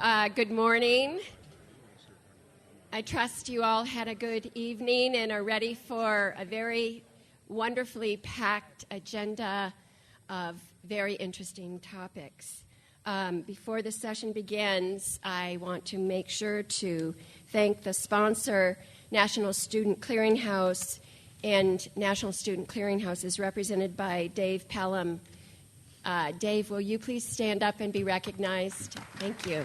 Good morning. I trust you all had a good evening and are ready for a very wonderfully packed agenda of very interesting topics. Before the session begins, I want to make sure to thank the sponsor, National Student Clearinghouse, and National Student Clearinghouse is represented by Dave Pelham. Dave, will you please stand up and be recognized? Thank you.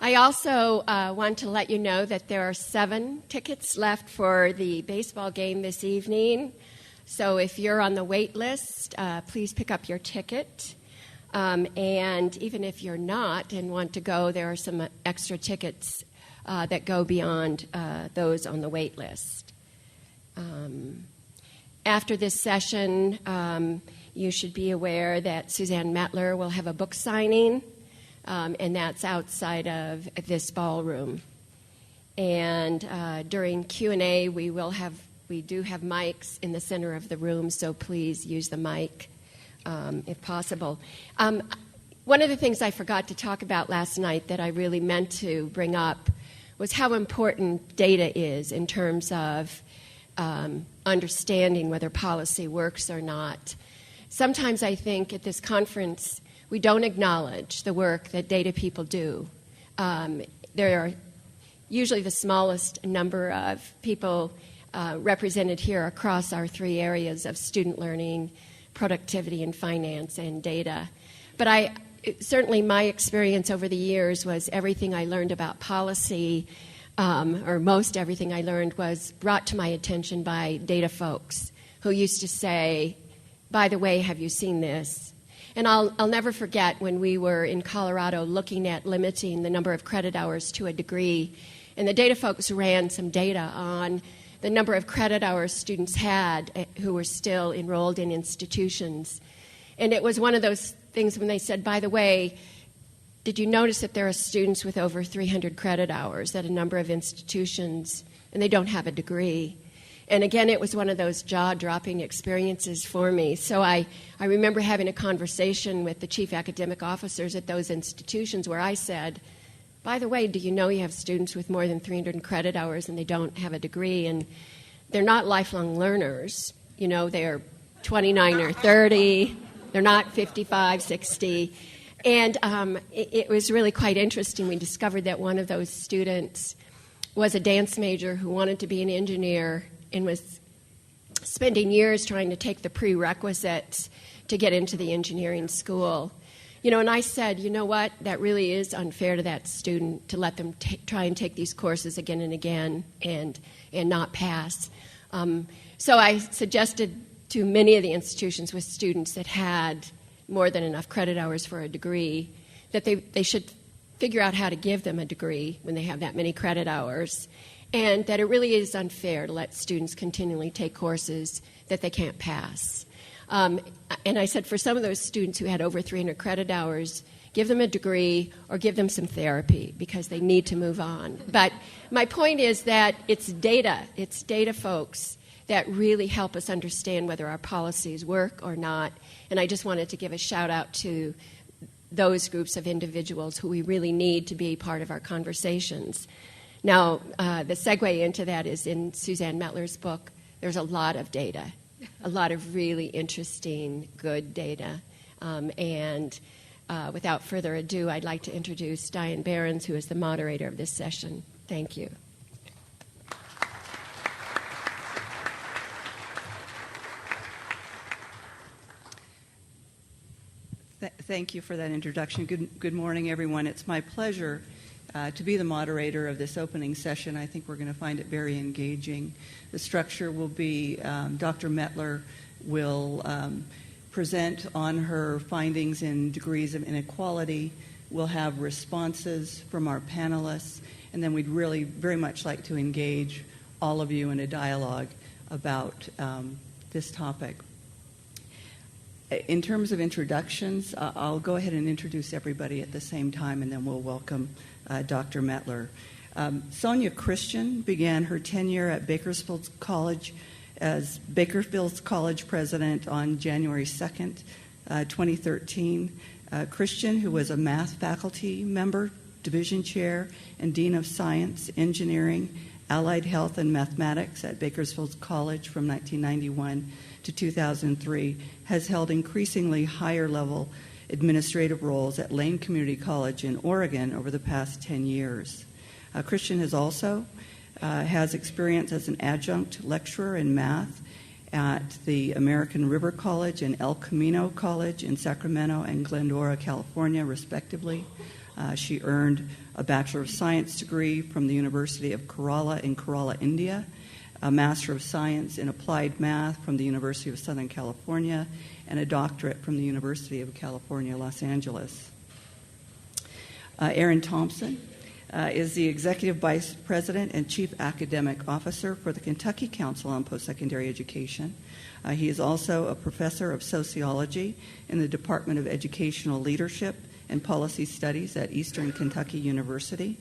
I also want to let you know that there are 7 tickets left for the baseball game this evening. So if you're on the wait list, please pick up your ticket. And even if you're not and want to go, there are some extra tickets that go beyond those on the wait list. After this session, you should be aware that Suzanne Mettler will have a book signing, and that's outside of this ballroom. And during Q&A, we do have mics in the center of the room, so please use the mic if possible. One of the things I forgot to talk about last night that I really meant to bring up was how important data is in terms of understanding whether policy works or not. Sometimes I think at this conference we don't acknowledge the work that data people do. There are usually the smallest number of people represented here across our 3 areas of student learning, productivity, and finance and data. But certainly my experience over the years was everything I learned about policy, or most everything I learned, was brought to my attention by data folks who used to say, by the way, have you seen this? And I'll never forget when we were in Colorado looking at limiting the number of credit hours to a degree, and the data folks ran some data on the number of credit hours students had who were still enrolled in institutions. And it was one of those things when they said, by the way, did you notice that there are students with over 300 credit hours at a number of institutions, and they don't have a degree? And again, it was one of those jaw-dropping experiences for me. So I remember having a conversation with the chief academic officers at those institutions where I said, by the way, do you know you have students with more than 300 credit hours and they don't have a degree? And they're not lifelong learners. You know, they're 29 or 30. They're not 55, 60. And it was really quite interesting. We discovered that one of those students was a dance major who wanted to be an engineer and was spending years trying to take the prerequisites to get into the engineering school. You know, and I said, you know what, that really is unfair to that student to let them try and take these courses again and again and not pass. So I suggested to many of the institutions with students that had more than enough credit hours for a degree, that they should figure out how to give them a degree when they have that many credit hours, and that it really is unfair to let students continually take courses that they can't pass. And I said for some of those students who had over 300 credit hours, give them a degree or give them some therapy because they need to move on. But my point is that it's data folks that really help us understand whether our policies work or not. And I just wanted to give a shout out to those groups of individuals who we really need to be part of our conversations. Now, the segue into that is in Suzanne Mettler's book. There's a lot of data, a lot of really interesting, good data. And without further ado, I'd like to introduce Diane Behrens, who is the moderator of this session. Thank you. Thank you for that introduction. Good morning, everyone. It's my pleasure to be the moderator of this opening session. I think we're going to find it very engaging. The structure will be Dr. Mettler will present on her findings in degrees of inequality. We'll have responses from our panelists, and then we'd really very much like to engage all of you in a dialogue about this topic. In terms of introductions, I'll go ahead and introduce everybody at the same time, and then we'll welcome Dr. Mettler. Sonya Christian began her tenure at Bakersfield College as Bakersfield College president on January 2nd, 2013. Christian, who was a math faculty member, division chair, and dean of science, engineering, allied health, and mathematics at Bakersfield College from 1991 to 2003, has held increasingly higher level administrative roles at Lane Community College in Oregon over the past 10 years. Christian has also has experience as an adjunct lecturer in math at the American River College and El Camino College in Sacramento and Glendora, California, respectively. She earned a Bachelor of Science degree from the University of Kerala in Kerala, India, a Master of Science in Applied Math from the University of Southern California, and a doctorate from the University of California, Los Angeles. Aaron Thompson is the Executive Vice President and Chief Academic Officer for the Kentucky Council on Postsecondary Education. He is also a professor of sociology in the Department of Educational Leadership and Policy Studies at Eastern Kentucky University.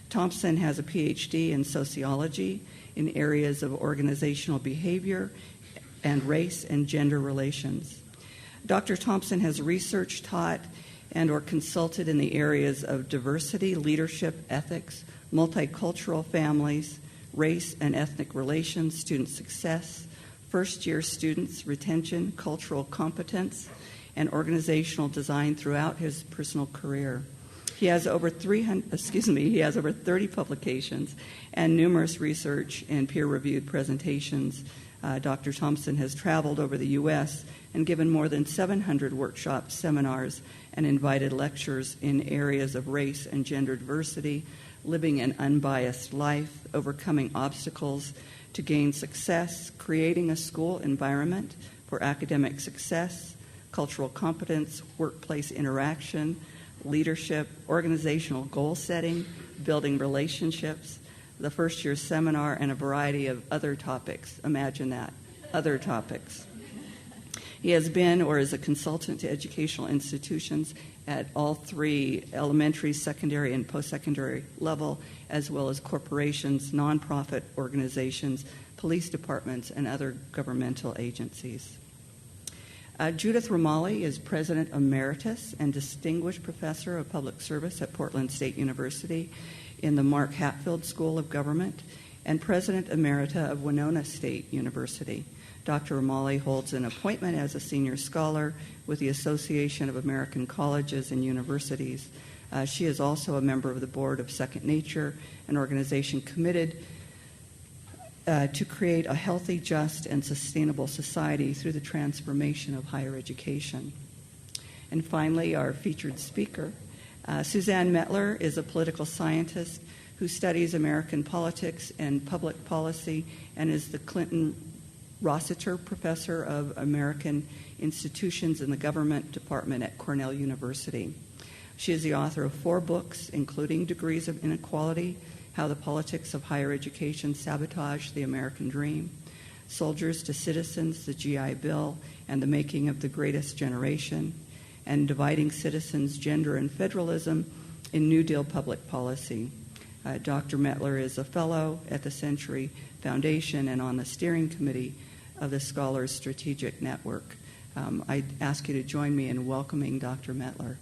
Thompson has a PhD in sociology in areas of organizational behavior and race and gender relations. Dr. Thompson has researched, taught, and or consulted in the areas of diversity, leadership, ethics, multicultural families, race and ethnic relations, student success, first-year students, retention, cultural competence, and organizational design throughout his personal career. He has over 30 publications and numerous research and peer-reviewed presentations. Dr. Thompson has traveled over the U.S. and given more than 700 workshops, seminars, and invited lectures in areas of race and gender diversity, living an unbiased life, overcoming obstacles to gain success, creating a school environment for academic success, cultural competence, workplace interaction, leadership, organizational goal setting, building relationships, the first-year seminar, and a variety of other topics. Imagine that, other topics. He has been or is a consultant to educational institutions at all three elementary, secondary, and post-secondary level, as well as corporations, nonprofit organizations, police departments, and other governmental agencies. Judith Ramaley is President Emeritus and Distinguished Professor of Public Service at Portland State University in the Mark Hatfield School of Government and President Emerita of Winona State University. Dr. Ramaley holds an appointment as a senior scholar with the Association of American Colleges and Universities. She is also a member of the board of Second Nature, an organization committed to create a healthy, just, and sustainable society through the transformation of higher education. And finally, our featured speaker, Suzanne Mettler, is a political scientist who studies American politics and public policy and is the Clinton Rossiter Professor of American Institutions in the Government Department at Cornell University. She is the author of 4 books, including Degrees of Inequality, How the Politics of Higher Education Sabotaged the American Dream, Soldiers to Citizens, the GI Bill, and the Making of the Greatest Generation, and Dividing Citizens, Gender and Federalism in New Deal Public Policy. Dr. Mettler is a fellow at the Century Foundation and on the steering committee of the Scholars Strategic Network. I ask you to join me in welcoming Dr. Mettler.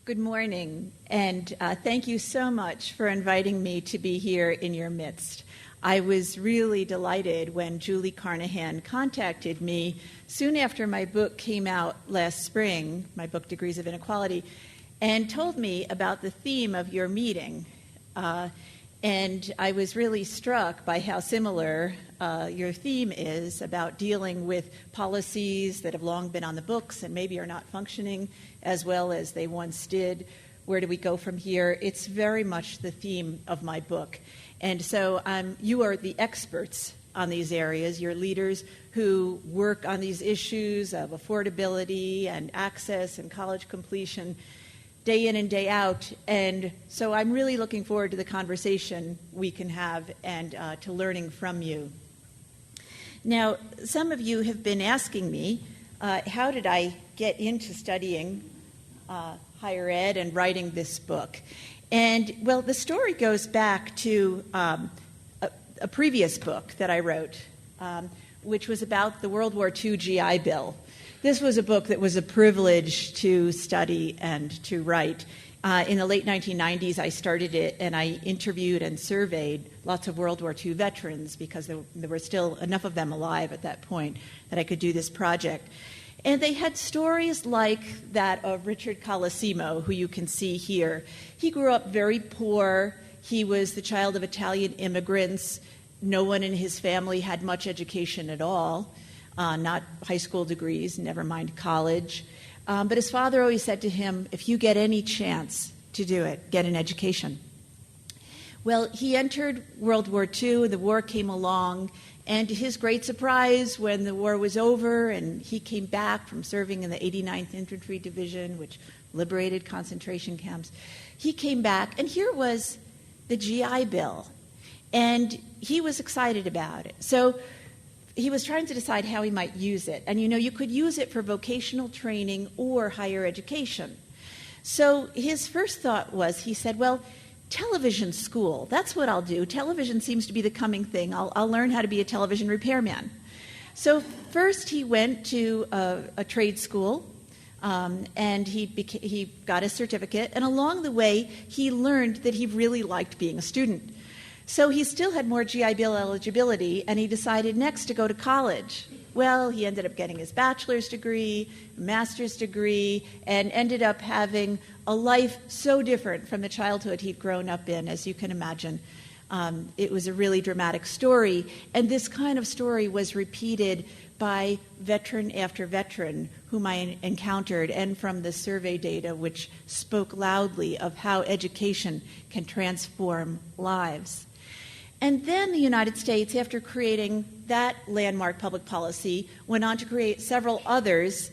Good morning, and thank you so much for inviting me to be here in your midst. I was really delighted when Julie Carnahan contacted me soon after my book came out last spring, my book Degrees of Inequality, and told me about the theme of your meeting. And I was really struck by how similar your theme is about dealing with policies that have long been on the books and maybe are not functioning as well as they once did. Where do we go from here? It's very much the theme of my book. And so you are the experts on these areas. You're leaders who work on these issues of affordability and access and college completion day in and day out. And so I'm really looking forward to the conversation we can have and to learning from you. Now, some of you have been asking me, how did I get into studying higher ed and writing this book? And, well, the story goes back to a previous book that I wrote, which was about the World War II GI Bill. This was a book that was a privilege to study and to write. In the late 1990s, I started it, and I interviewed and surveyed lots of World War II veterans because there were still enough of them alive at that point that I could do this project. And they had stories like that of Richard Colosimo, who you can see here. He grew up very poor. He was the child of Italian immigrants. No one in his family had much education at all, not high school degrees, never mind college. But his father always said to him, if you get any chance to do it, get an education. Well, he entered World War II, the war came along, and to his great surprise, when the war was over and he came back from serving in the 89th Infantry Division, which liberated concentration camps, he came back, and here was the GI Bill, and he was excited about it. So he was trying to decide how he might use it. And, you could use it for vocational training or higher education. So his first thought was, he said, well, television school, that's what I'll do. Television seems to be the coming thing. I'll learn how to be a television repairman. So first he went to a trade school, and he got a certificate. And along the way, he learned that he really liked being a student. So he still had more GI Bill eligibility, and he decided next to go to college. Well, he ended up getting his bachelor's degree, master's degree, and ended up having a life so different from the childhood he'd grown up in, as you can imagine. It was a really dramatic story, and this kind of story was repeated by veteran after veteran whom I encountered, and from the survey data, which spoke loudly of how education can transform lives. And then the United States, after creating that landmark public policy, went on to create several others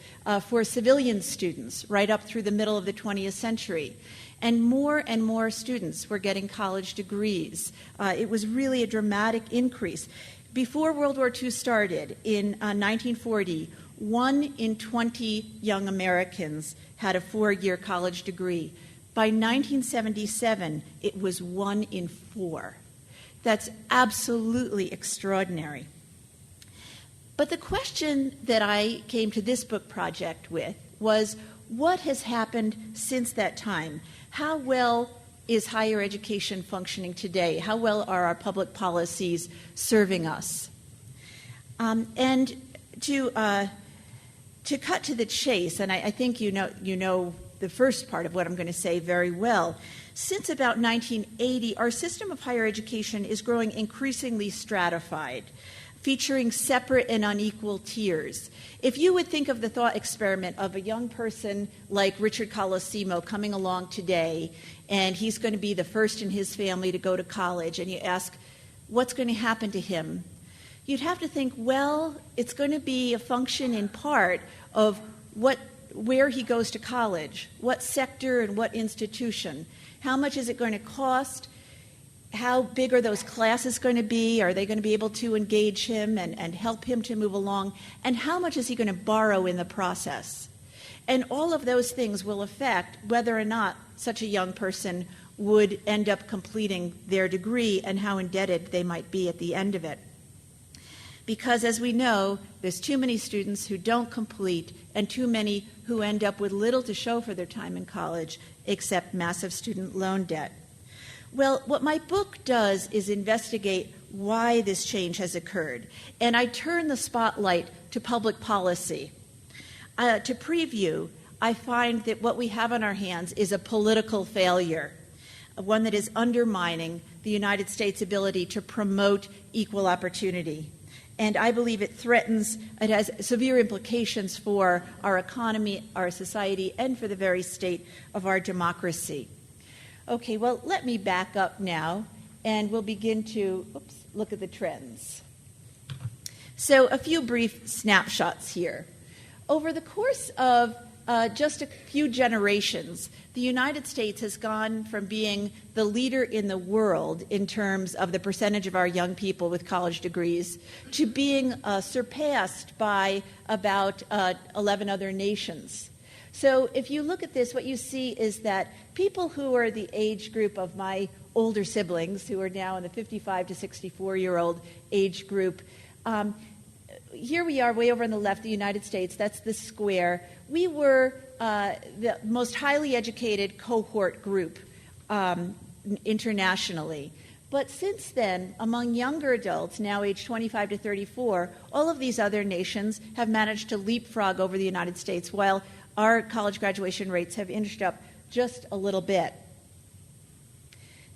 for civilian students right up through the middle of the 20th century. And more students were getting college degrees. It was really a dramatic increase. Before World War II started, in 1940, 1 in 20 young Americans had a 4-year college degree. By 1977, it was 1 in 4. That's absolutely extraordinary. But the question that I came to this book project with was, what has happened since that time? How well is higher education functioning today? How well are our public policies serving us? And to cut to the chase, and I think you know the first part of what I'm going to say very well. Since about 1980, our system of higher education is growing increasingly stratified, featuring separate and unequal tiers. If you would think of the thought experiment of a young person like Richard Colosimo coming along today, and he's going to be the first in his family to go to college, and you ask, what's going to happen to him? You'd have to think, well, it's going to be a function in part of where he goes to college, what sector and what institution. How much is it going to cost? How big are those classes going to be? Are they going to be able to engage him and help him to move along? And how much is he going to borrow in the process? And all of those things will affect whether or not such a young person would end up completing their degree and how indebted they might be at the end of it. Because, as we know, there's too many students who don't complete and too many who end up with little to show for their time in college except massive student loan debt. Well, what my book does is investigate why this change has occurred, and I turn the spotlight to public policy. To preview, I find that what we have on our hands is a political failure, one that is undermining the United States' ability to promote equal opportunity. And I believe it has severe implications for our economy, our society, and for the very state of our democracy. Okay, well, let me back up now, and we'll begin to look at the trends. So a few brief snapshots here. Over the course of just a few generations, the United States has gone from being the leader in the world in terms of the percentage of our young people with college degrees to being surpassed by about 11 other nations. So if you look at this, what you see is that people who are the age group of my older siblings, who are now in the 55 to 64-year-old age group, here we are way over on the left, the United States. That's the square. We were the most highly educated cohort group internationally. But since then, among younger adults, now age 25 to 34, all of these other nations have managed to leapfrog over the United States, while our college graduation rates have inched up just a little bit.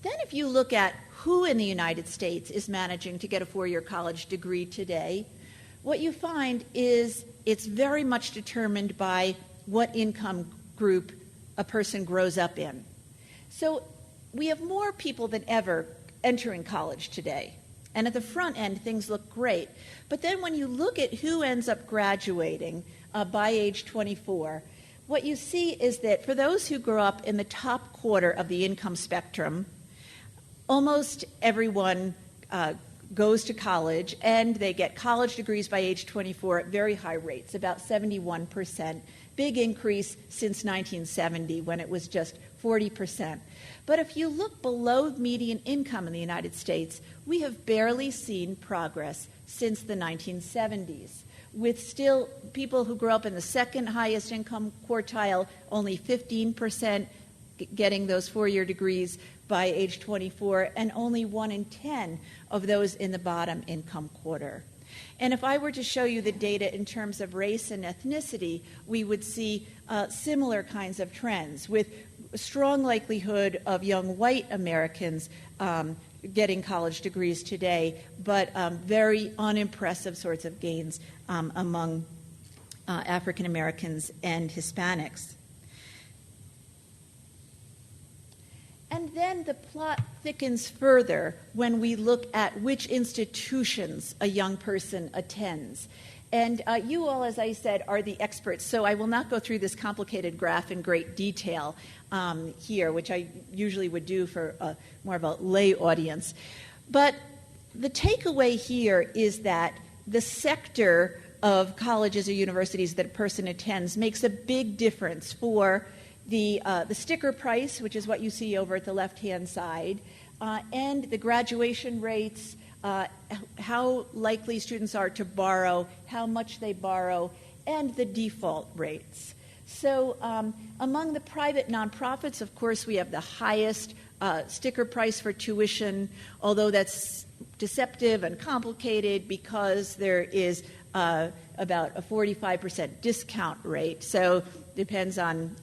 Then if you look at who in the United States is managing to get a four-year college degree today, what you find is it's very much determined by what income group a person grows up in. So we have more people than ever entering college today. And at the front end, things look great. But then when you look at who ends up graduating by age 24, what you see is that for those who grow up in the top quarter of the income spectrum, almost everyone goes to college, and they get college degrees by age 24 at very high rates, about 71%. Big increase since 1970, when it was just 40%. But if you look below median income in the United States, we have barely seen progress since the 1970s, with still people who grow up in the second highest income quartile, only 15% getting those four-year degrees by age 24, and only 1 in 10 of those in the bottom income quarter. And if I were to show you the data in terms of race and ethnicity, we would see similar kinds of trends, with a strong likelihood of young white Americans getting college degrees today, but very unimpressive sorts of gains among African Americans and Hispanics. And then the plot thickens further when we look at which institutions a young person attends. And you all, as I said, are the experts, so I will not go through this complicated graph in great detail here, which I usually would do for more of a lay audience. But the takeaway here is that the sector of colleges or universities that a person attends makes a big difference for the sticker price, which is what you see over at the left-hand side, and the graduation rates, how likely students are to borrow, how much they borrow, and the default rates. So among the private nonprofits, of course, we have the highest sticker price for tuition, although that's deceptive and complicated because there is about a 45% discount rate. So depends on,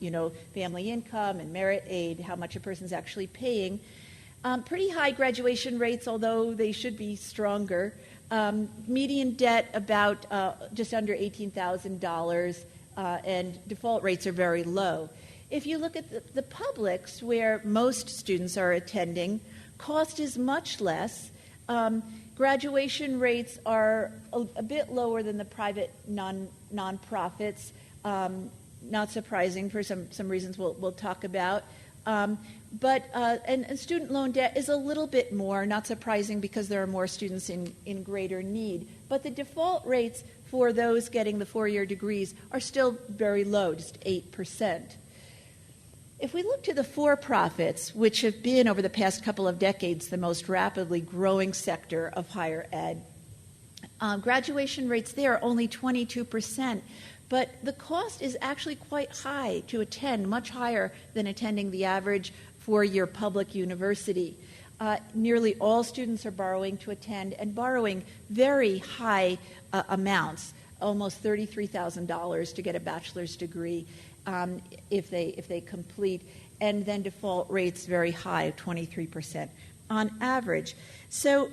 family income and merit aid, how much a person's actually paying. Pretty high graduation rates, although they should be stronger. Median debt about just under $18,000, and default rates are very low. If you look at the publics, where most students are attending, cost is much less. Graduation rates are a bit lower than the private nonprofits. Not surprising for some reasons we'll talk about. But student loan debt is a little bit more, not surprising because there are more students in greater need. But the default rates for those getting the four-year degrees are still very low, just 8%. If we look to the for-profits, which have been over the past couple of decades the most rapidly growing sector of higher ed, graduation rates there are only 22%. But the cost is actually quite high to attend, much higher than attending the average four-year public university. Nearly all students are borrowing to attend, and borrowing very high amounts, almost $33,000 to get a bachelor's degree if they complete, and then default rates very high, 23% on average. So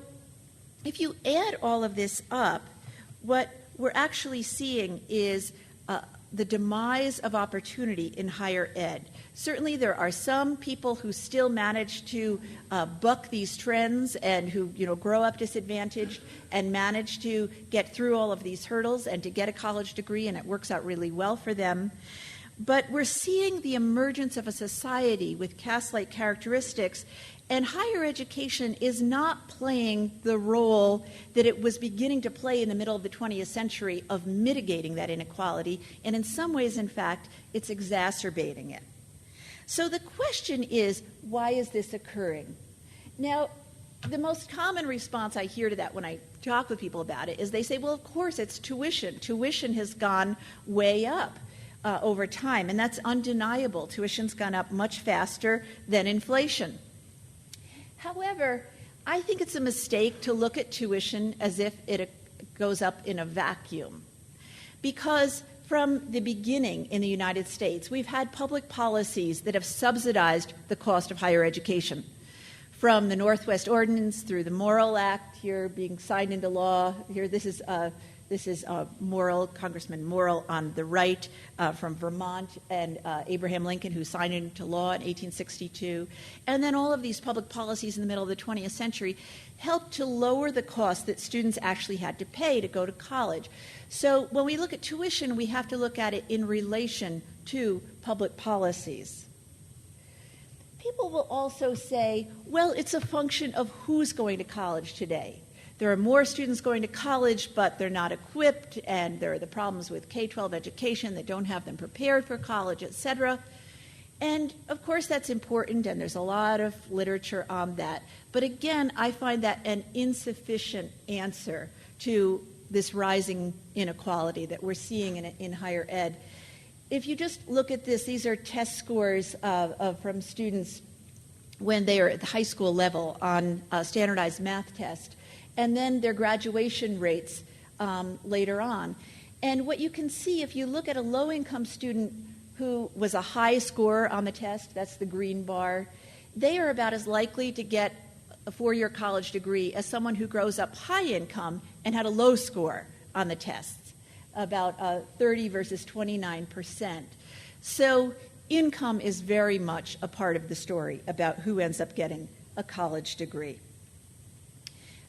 if you add all of this up, what we're actually seeing is the demise of opportunity in higher ed. Certainly there are some people who still manage to buck these trends and who grow up disadvantaged and manage to get through all of these hurdles and to get a college degree, and it works out really well for them. But we're seeing the emergence of a society with caste-like characteristics, and higher education is not playing the role that it was beginning to play in the middle of the 20th century of mitigating that inequality, and in some ways, in fact, it's exacerbating it. So the question is, why is this occurring? Now, the most common response I hear to that when I talk with people about it is they say, well, of course, it's tuition. Tuition has gone way up over time, and that's undeniable. Tuition's gone up much faster than inflation. However, I think it's a mistake to look at tuition as if it goes up in a vacuum, because from the beginning in the United States, we've had public policies that have subsidized the cost of higher education. From the Northwest Ordinance through the Morrill Act, here being signed into law. Here, this is Morrill, Congressman Morrill on the right from Vermont, and Abraham Lincoln, who signed it into law in 1862. And then all of these public policies in the middle of the 20th century helped to lower the cost that students actually had to pay to go to college. So when we look at tuition, we have to look at it in relation to public policies. People will also say, well, it's a function of who's going to college today. There are more students going to college, but they're not equipped, and there are the problems with K-12 education that don't have them prepared for college, etc. And, of course, that's important, and there's a lot of literature on that. But, again, I find that an insufficient answer to this rising inequality that we're seeing in higher ed. If you just look at this, these are test scores from students when they are at the high school level on a standardized math test, and then their graduation rates later on. And what you can see, if you look at a low-income student who was a high scorer on the test, that's the green bar, they are about as likely to get a four-year college degree as someone who grows up high income and had a low score on the tests, about 30 versus 29%. So income is very much a part of the story about who ends up getting a college degree.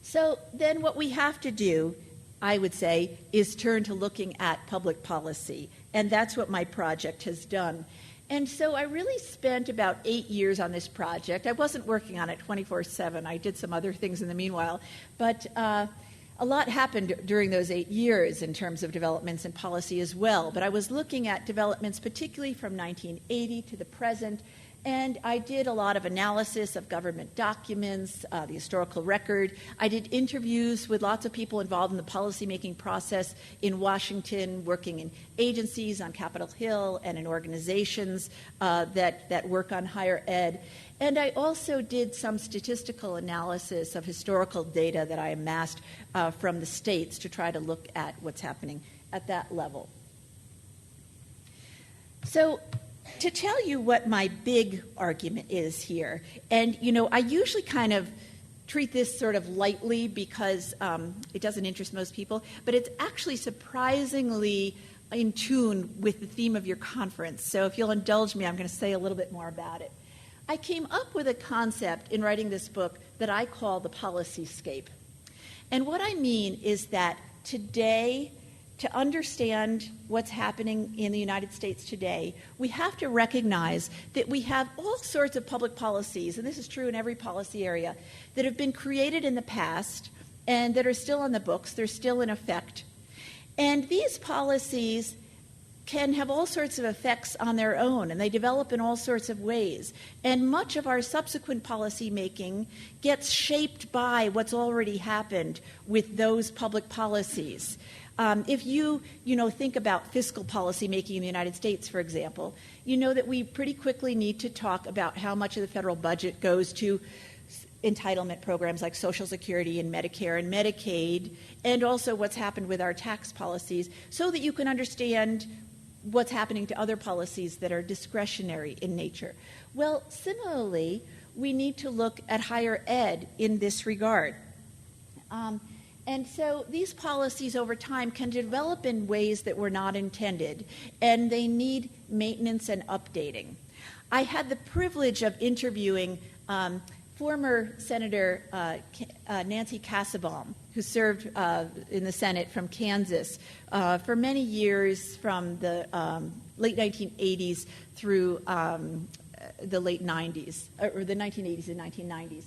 So then what we have to do, I would say, is turn to looking at public policy, and that's what my project has done. And so I really spent about 8 years on this project. I wasn't working on it 24/7. I did some other things in the meanwhile, but a lot happened during those 8 years in terms of developments in policy as well. But I was looking at developments particularly from 1980 to the present, and I did a lot of analysis of government documents, the historical record. I did interviews with lots of people involved in the policymaking process in Washington, working in agencies on Capitol Hill and in organizations that work on higher ed. And I also did some statistical analysis of historical data that I amassed from the states to try to look at what's happening at that level. So to tell you what my big argument is here, and I usually kind of treat this sort of lightly because it doesn't interest most people, but it's actually surprisingly in tune with the theme of your conference. So if you'll indulge me, I'm going to say a little bit more about it. I came up with a concept in writing this book that I call the policy-scape. And what I mean is that today, to understand what's happening in the United States today, we have to recognize that we have all sorts of public policies, and this is true in every policy area, that have been created in the past and that are still on the books. They're still in effect. And these policies can have all sorts of effects on their own, and they develop in all sorts of ways. And much of our subsequent policy making gets shaped by what's already happened with those public policies. If you think about fiscal policy making in the United States, for example, you know that we pretty quickly need to talk about how much of the federal budget goes to entitlement programs like Social Security and Medicare and Medicaid, and also what's happened with our tax policies, so that you can understand what's happening to other policies that are discretionary in nature. Well, similarly, we need to look at higher ed in this regard. And so these policies over time can develop in ways that were not intended, and they need maintenance and updating. I had the privilege of interviewing former Senator Nancy Kassebaum, who served in the Senate from Kansas for many years from the late 1980s through the late 90s, or the 1980s and 1990s.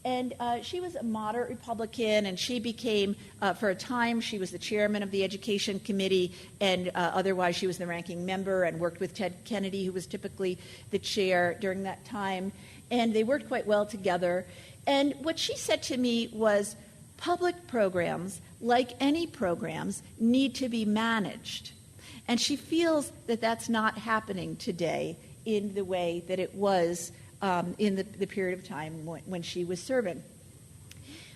And she was a moderate Republican, and she became, for a time, she was the chairman of the Education Committee, and otherwise she was the ranking member and worked with Ted Kennedy, who was typically the chair during that time. And they worked quite well together. And what she said to me was, public programs, like any programs, need to be managed. And she feels that that's not happening today in the way that it was in the period of time when she was serving.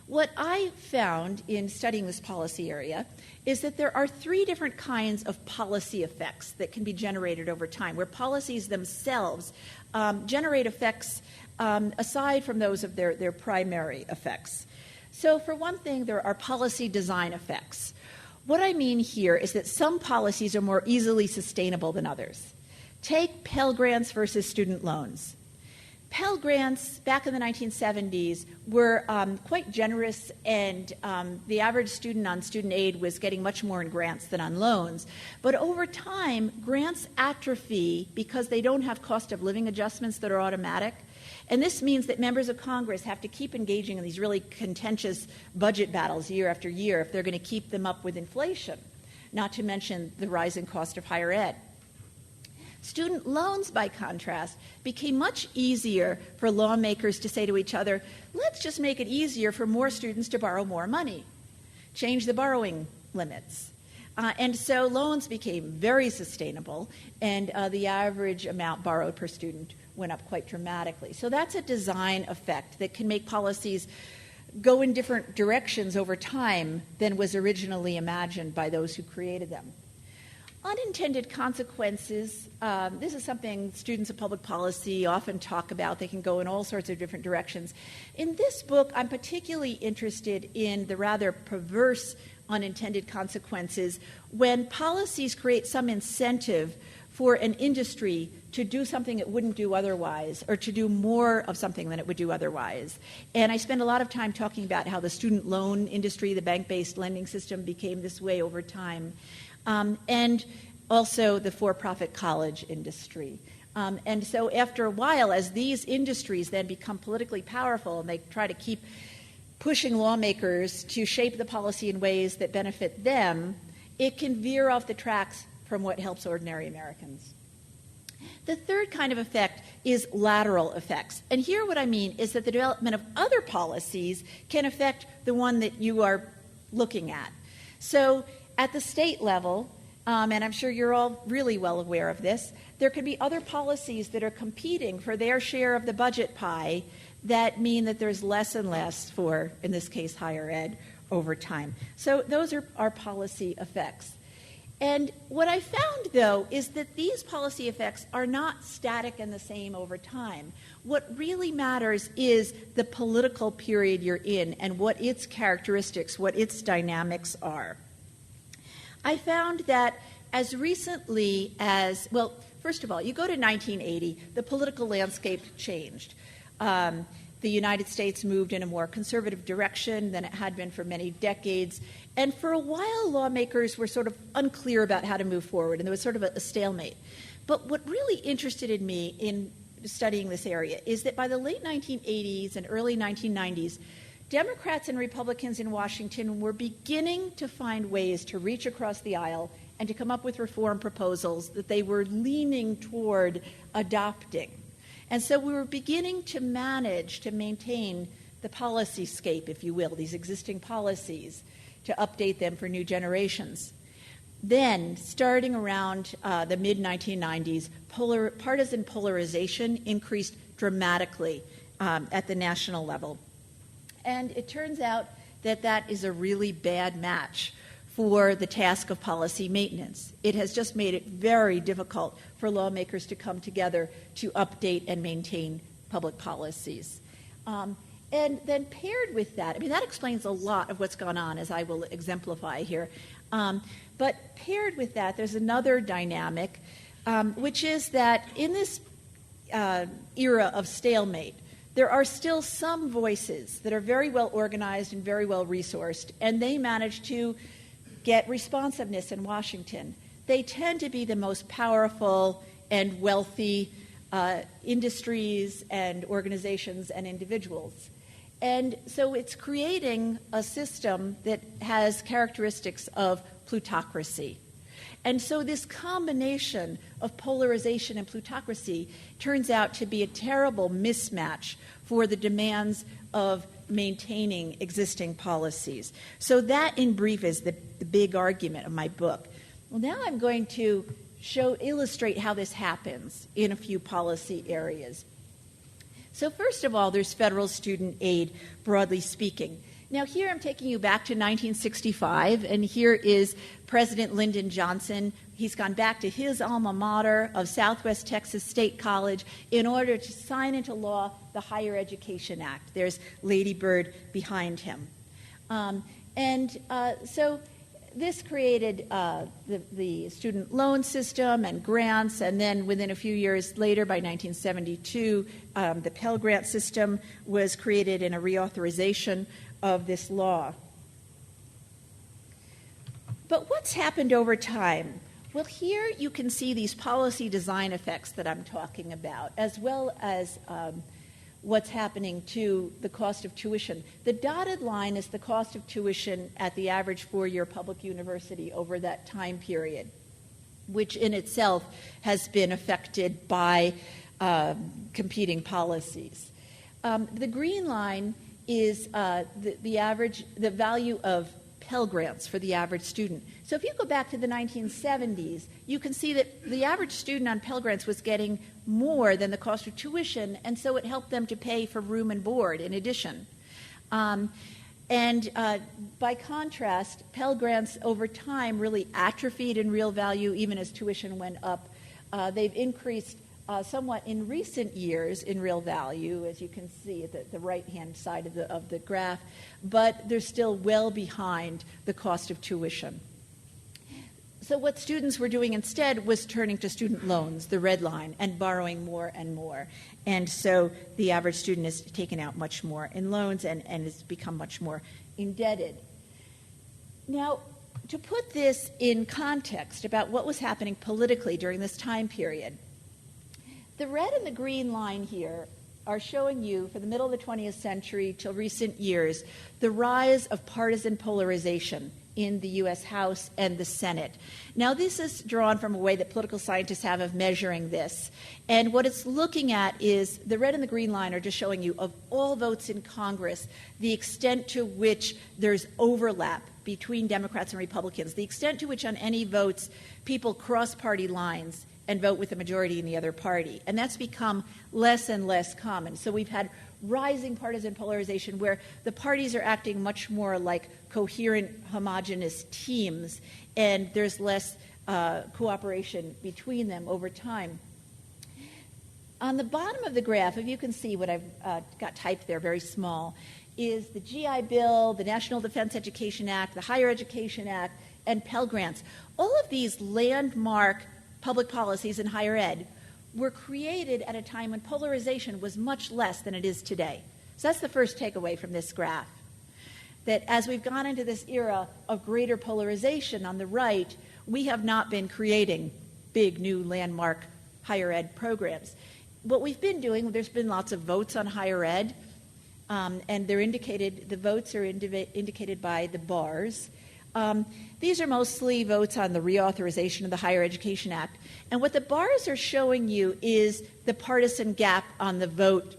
What I found in studying this policy area is that there are three different kinds of policy effects that can be generated over time, where policies themselves generate effects aside from those of their primary effects. So for one thing, there are policy design effects. What I mean here is that some policies are more easily sustainable than others. Take Pell Grants versus student loans. Pell Grants back in the 1970s were quite generous, and the average student on student aid was getting much more in grants than on loans. But over time, grants atrophy because they don't have cost of living adjustments that are automatic. And this means that members of Congress have to keep engaging in these really contentious budget battles year after year if they're going to keep them up with inflation, not to mention the rising cost of higher ed. Student loans, by contrast, became much easier for lawmakers to say to each other, let's just make it easier for more students to borrow more money, change the borrowing limits. And so loans became very sustainable, and the average amount borrowed per student went up quite dramatically. So that's a design effect that can make policies go in different directions over time than was originally imagined by those who created them. Unintended consequences, this is something students of public policy often talk about. They can go in all sorts of different directions. In this book, I'm particularly interested in the rather perverse unintended consequences when policies create some incentive for an industry to do something it wouldn't do otherwise, or to do more of something than it would do otherwise. And I spend a lot of time talking about how the student loan industry, the bank-based lending system, became this way over time. And also the for-profit college industry. And so after a while, as these industries then become politically powerful and they try to keep pushing lawmakers to shape the policy in ways that benefit them, it can veer off the tracks from what helps ordinary Americans. The third kind of effect is lateral effects. And here what I mean is that the development of other policies can affect the one that you are looking at. So at the state level, and I'm sure you're all really well aware of this, there could be other policies that are competing for their share of the budget pie that mean that there's less and less for, in this case, higher ed over time. So those are our policy effects. And what I found, though, is that these policy effects are not static and the same over time. What really matters is the political period you're in and what its characteristics, what its dynamics are. I found that as recently as, well, first of all, you go to 1980, the political landscape changed. The United States moved in a more conservative direction than it had been for many decades. And for a while, lawmakers were sort of unclear about how to move forward, and there was sort of a stalemate. But what really interested me in studying this area is that by the late 1980s and early 1990s, Democrats and Republicans in Washington were beginning to find ways to reach across the aisle and to come up with reform proposals that they were leaning toward adopting. And so we were beginning to manage to maintain the policy-scape, if you will, these existing policies, to update them for new generations. Then, starting around the mid-1990s, partisan polarization increased dramatically at the national level. And it turns out that that is a really bad match for the task of policy maintenance. It has just made it very difficult for lawmakers to come together to update and maintain public policies. And then paired with that, I mean, that explains a lot of what's gone on, as I will exemplify here. But paired with that, there's another dynamic, which is that in this era of stalemate, there are still some voices that are very well organized and very well resourced, and they manage to get responsiveness in Washington. they tend to be the most powerful and wealthy industries and organizations and individuals. And so it's creating a system that has characteristics of plutocracy. And so this combination of polarization and plutocracy turns out to be a terrible mismatch for the demands of maintaining existing policies. So that, in brief, is the big argument of my book. Well, now I'm going to illustrate how this happens in a few policy areas. So first of all, there's federal student aid, broadly speaking. Now here I'm taking you back to 1965, and here is President Lyndon Johnson. He's gone back to his alma mater of Southwest Texas State College in order to sign into law the Higher Education Act. There's Lady Bird behind him. So this created the student loan system and grants, and then within a few years later, by 1972, the Pell Grant system was created in a reauthorization of this law. But what's happened over time? Well, here you can see these policy design effects that I'm talking about, as well as what's happening to the cost of tuition. The dotted line is the cost of tuition at the average four-year public university over that time period, which in itself has been affected by competing policies. The green line is the value of Pell Grants for the average student. So if you go back to the 1970s, you can see that the average student on Pell Grants was getting more than the cost of tuition, and so it helped them to pay for room and board in addition. By contrast, Pell Grants over time really atrophied in real value even as tuition went up. They've increased somewhat in recent years in real value, as you can see at the right-hand side of the graph, but they're still well behind the cost of tuition. So what students were doing instead was turning to student loans, the red line, and borrowing more and more. And so the average student has taken out much more in loans and has become much more indebted. Now, to put this in context about what was happening politically during this time period, the red and the green line here are showing you, for the middle of the 20th century till recent years, the rise of partisan polarization in the U.S. House and the Senate. Now, this is drawn from a way that political scientists have of measuring this. And what it's looking at is the red and the green line are just showing you, of all votes in Congress, the extent to which there's overlap between Democrats and Republicans, the extent to which on any votes people cross party lines and vote with the majority in the other party. And that's become less and less common. So we've had rising partisan polarization where the parties are acting much more like coherent, homogeneous teams, and there's less cooperation between them over time. On the bottom of the graph, if you can see what I've got typed there very small, is the GI Bill, the National Defense Education Act, the Higher Education Act, and Pell Grants. All of these landmark public policies in higher ed were created at a time when polarization was much less than it is today. So that's the first takeaway from this graph, that as we've gone into this era of greater polarization on the right, we have not been creating big new landmark higher ed programs. What we've been doing, there's been lots of votes on higher ed, and they're indicated, the votes are indicated by the bars. These are mostly votes on the reauthorization of the Higher Education Act. And what the bars are showing you is the partisan gap on the vote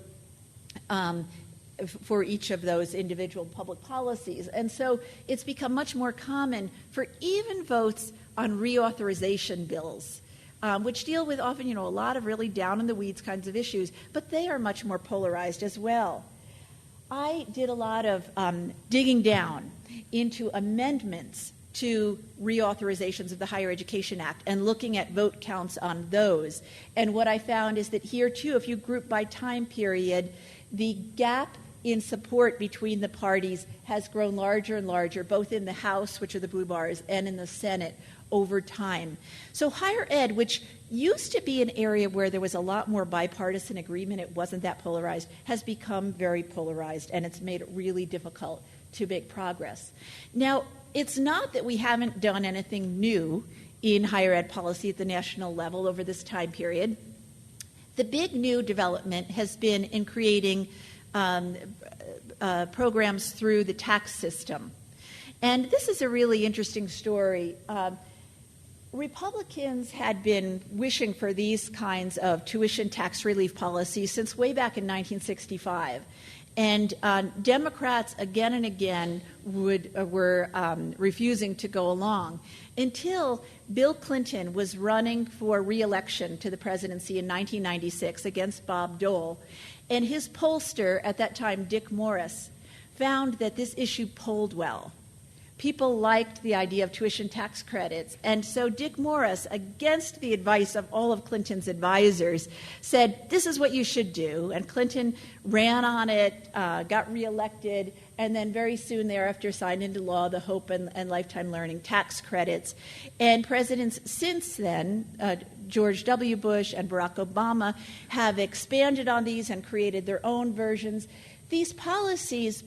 for each of those individual public policies. And so it's become much more common for even votes on reauthorization bills, which deal with often, a lot of really down-in-the-weeds kinds of issues, but they are much more polarized as well. I did a lot of digging down into amendments to reauthorizations of the Higher Education Act and looking at vote counts on those. And what I found is that here, too, if you group by time period, the gap in support between the parties has grown larger and larger, both in the House, which are the blue bars, and in the Senate over time. So higher ed, which used to be an area where there was a lot more bipartisan agreement, it wasn't that polarized, has become very polarized, and it's made it really difficult to make progress. Now, it's not that we haven't done anything new in higher ed policy at the national level over this time period. The big new development has been in creating programs through the tax system. And this is a really interesting story. Republicans had been wishing for these kinds of tuition tax relief policies since way back in 1965. And Democrats again and again were refusing to go along until Bill Clinton was running for re-election to the presidency in 1996 against Bob Dole. And his pollster at that time, Dick Morris, found that this issue polled well. People liked the idea of tuition tax credits. And so Dick Morris, against the advice of all of Clinton's advisors, said, this is what you should do. And Clinton ran on it, got reelected, and then very soon thereafter signed into law the Hope and Lifetime Learning tax credits. And presidents since then, George W. Bush and Barack Obama, have expanded on these and created their own versions. These policies,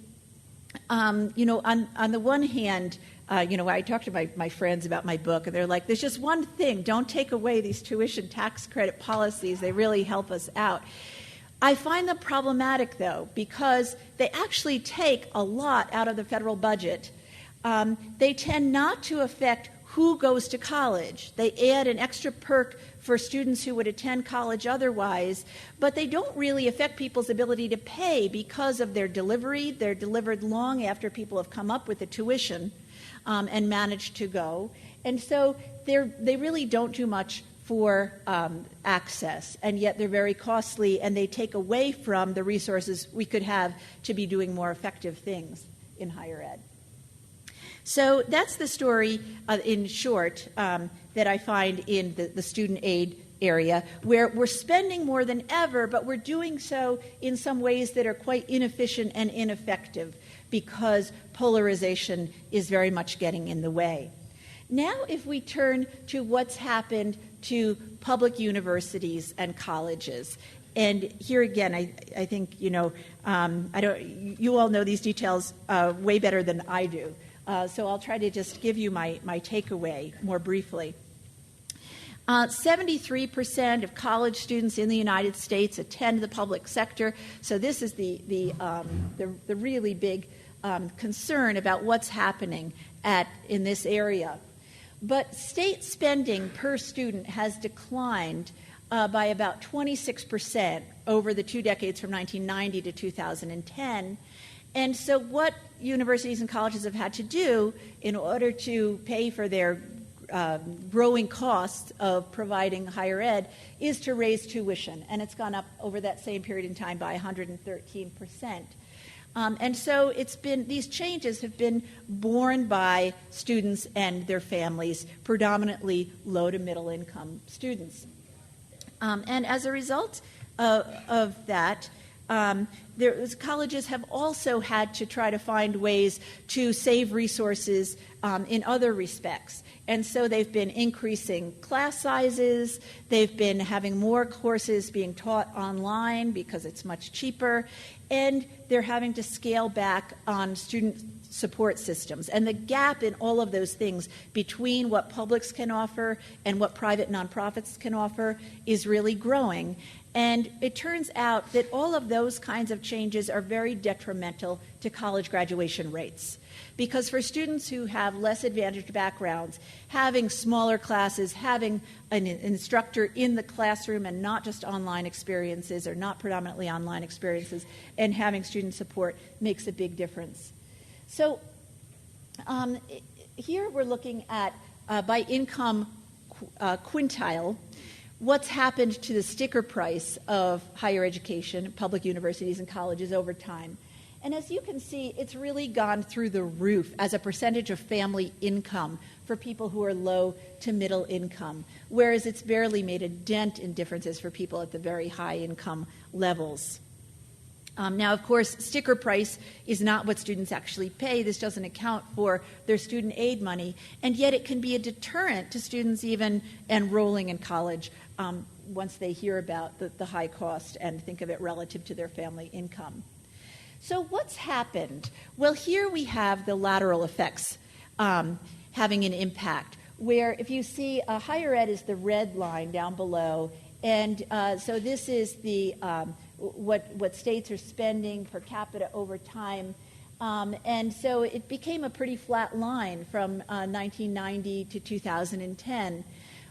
on the one hand, I talked to my friends about my book, and they're like, there's just one thing. Don't take away these tuition tax credit policies. They really help us out. I find them problematic, though, because they actually take a lot out of the federal budget. They tend not to affect who goes to college. They add an extra perk for students who would attend college otherwise, but they don't really affect people's ability to pay because of their delivery. They're delivered long after people have come up with the tuition and managed to go. And so they really don't do much for access, and yet they're very costly, and they take away from the resources we could have to be doing more effective things in higher ed. So that's the story, in short, that I find in the student aid area, where we're spending more than ever, but we're doing so in some ways that are quite inefficient and ineffective because polarization is very much getting in the way. Now, if we turn to what's happened to public universities and colleges, and here again, I think, you all know these details way better than I do. So I'll try to just give you my takeaway more briefly. 73% of college students in the United States attend the public sector. So this is the really big concern about what's happening in this area. But state spending per student has declined by about 26% over the 2 decades from 1990 to 2010. And so what universities and colleges have had to do in order to pay for their growing costs of providing higher ed is to raise tuition. And it's gone up over that same period in time by 113%. And so these changes have been borne by students and their families, predominantly low to middle income students. And as a result of that, colleges have also had to try to find ways to save resources in other respects. And so they've been increasing class sizes, they've been having more courses being taught online because it's much cheaper, and they're having to scale back on student support systems. And the gap in all of those things between what publics can offer and what private nonprofits can offer is really growing. And it turns out that all of those kinds of changes are very detrimental to college graduation rates. Because for students who have less advantaged backgrounds, having smaller classes, having an instructor in the classroom and not just online experiences or not predominantly online experiences, and having student support makes a big difference. So here we're looking at, by income quintile, what's happened to the sticker price of higher education, public universities and colleges over time. And as you can see, it's really gone through the roof as a percentage of family income for people who are low to middle income, whereas it's barely made a dent in differences for people at the very high income levels. Now, of course, sticker price is not what students actually pay. This doesn't account for their student aid money, and yet it can be a deterrent to students even enrolling in college once they hear about the high cost and think of it relative to their family income. So what's happened? Well, here we have the lateral effects having an impact. where if you see higher ed is the red line down below, and so this is the what states are spending per capita over time. And so it became a pretty flat line from 1990 to 2010,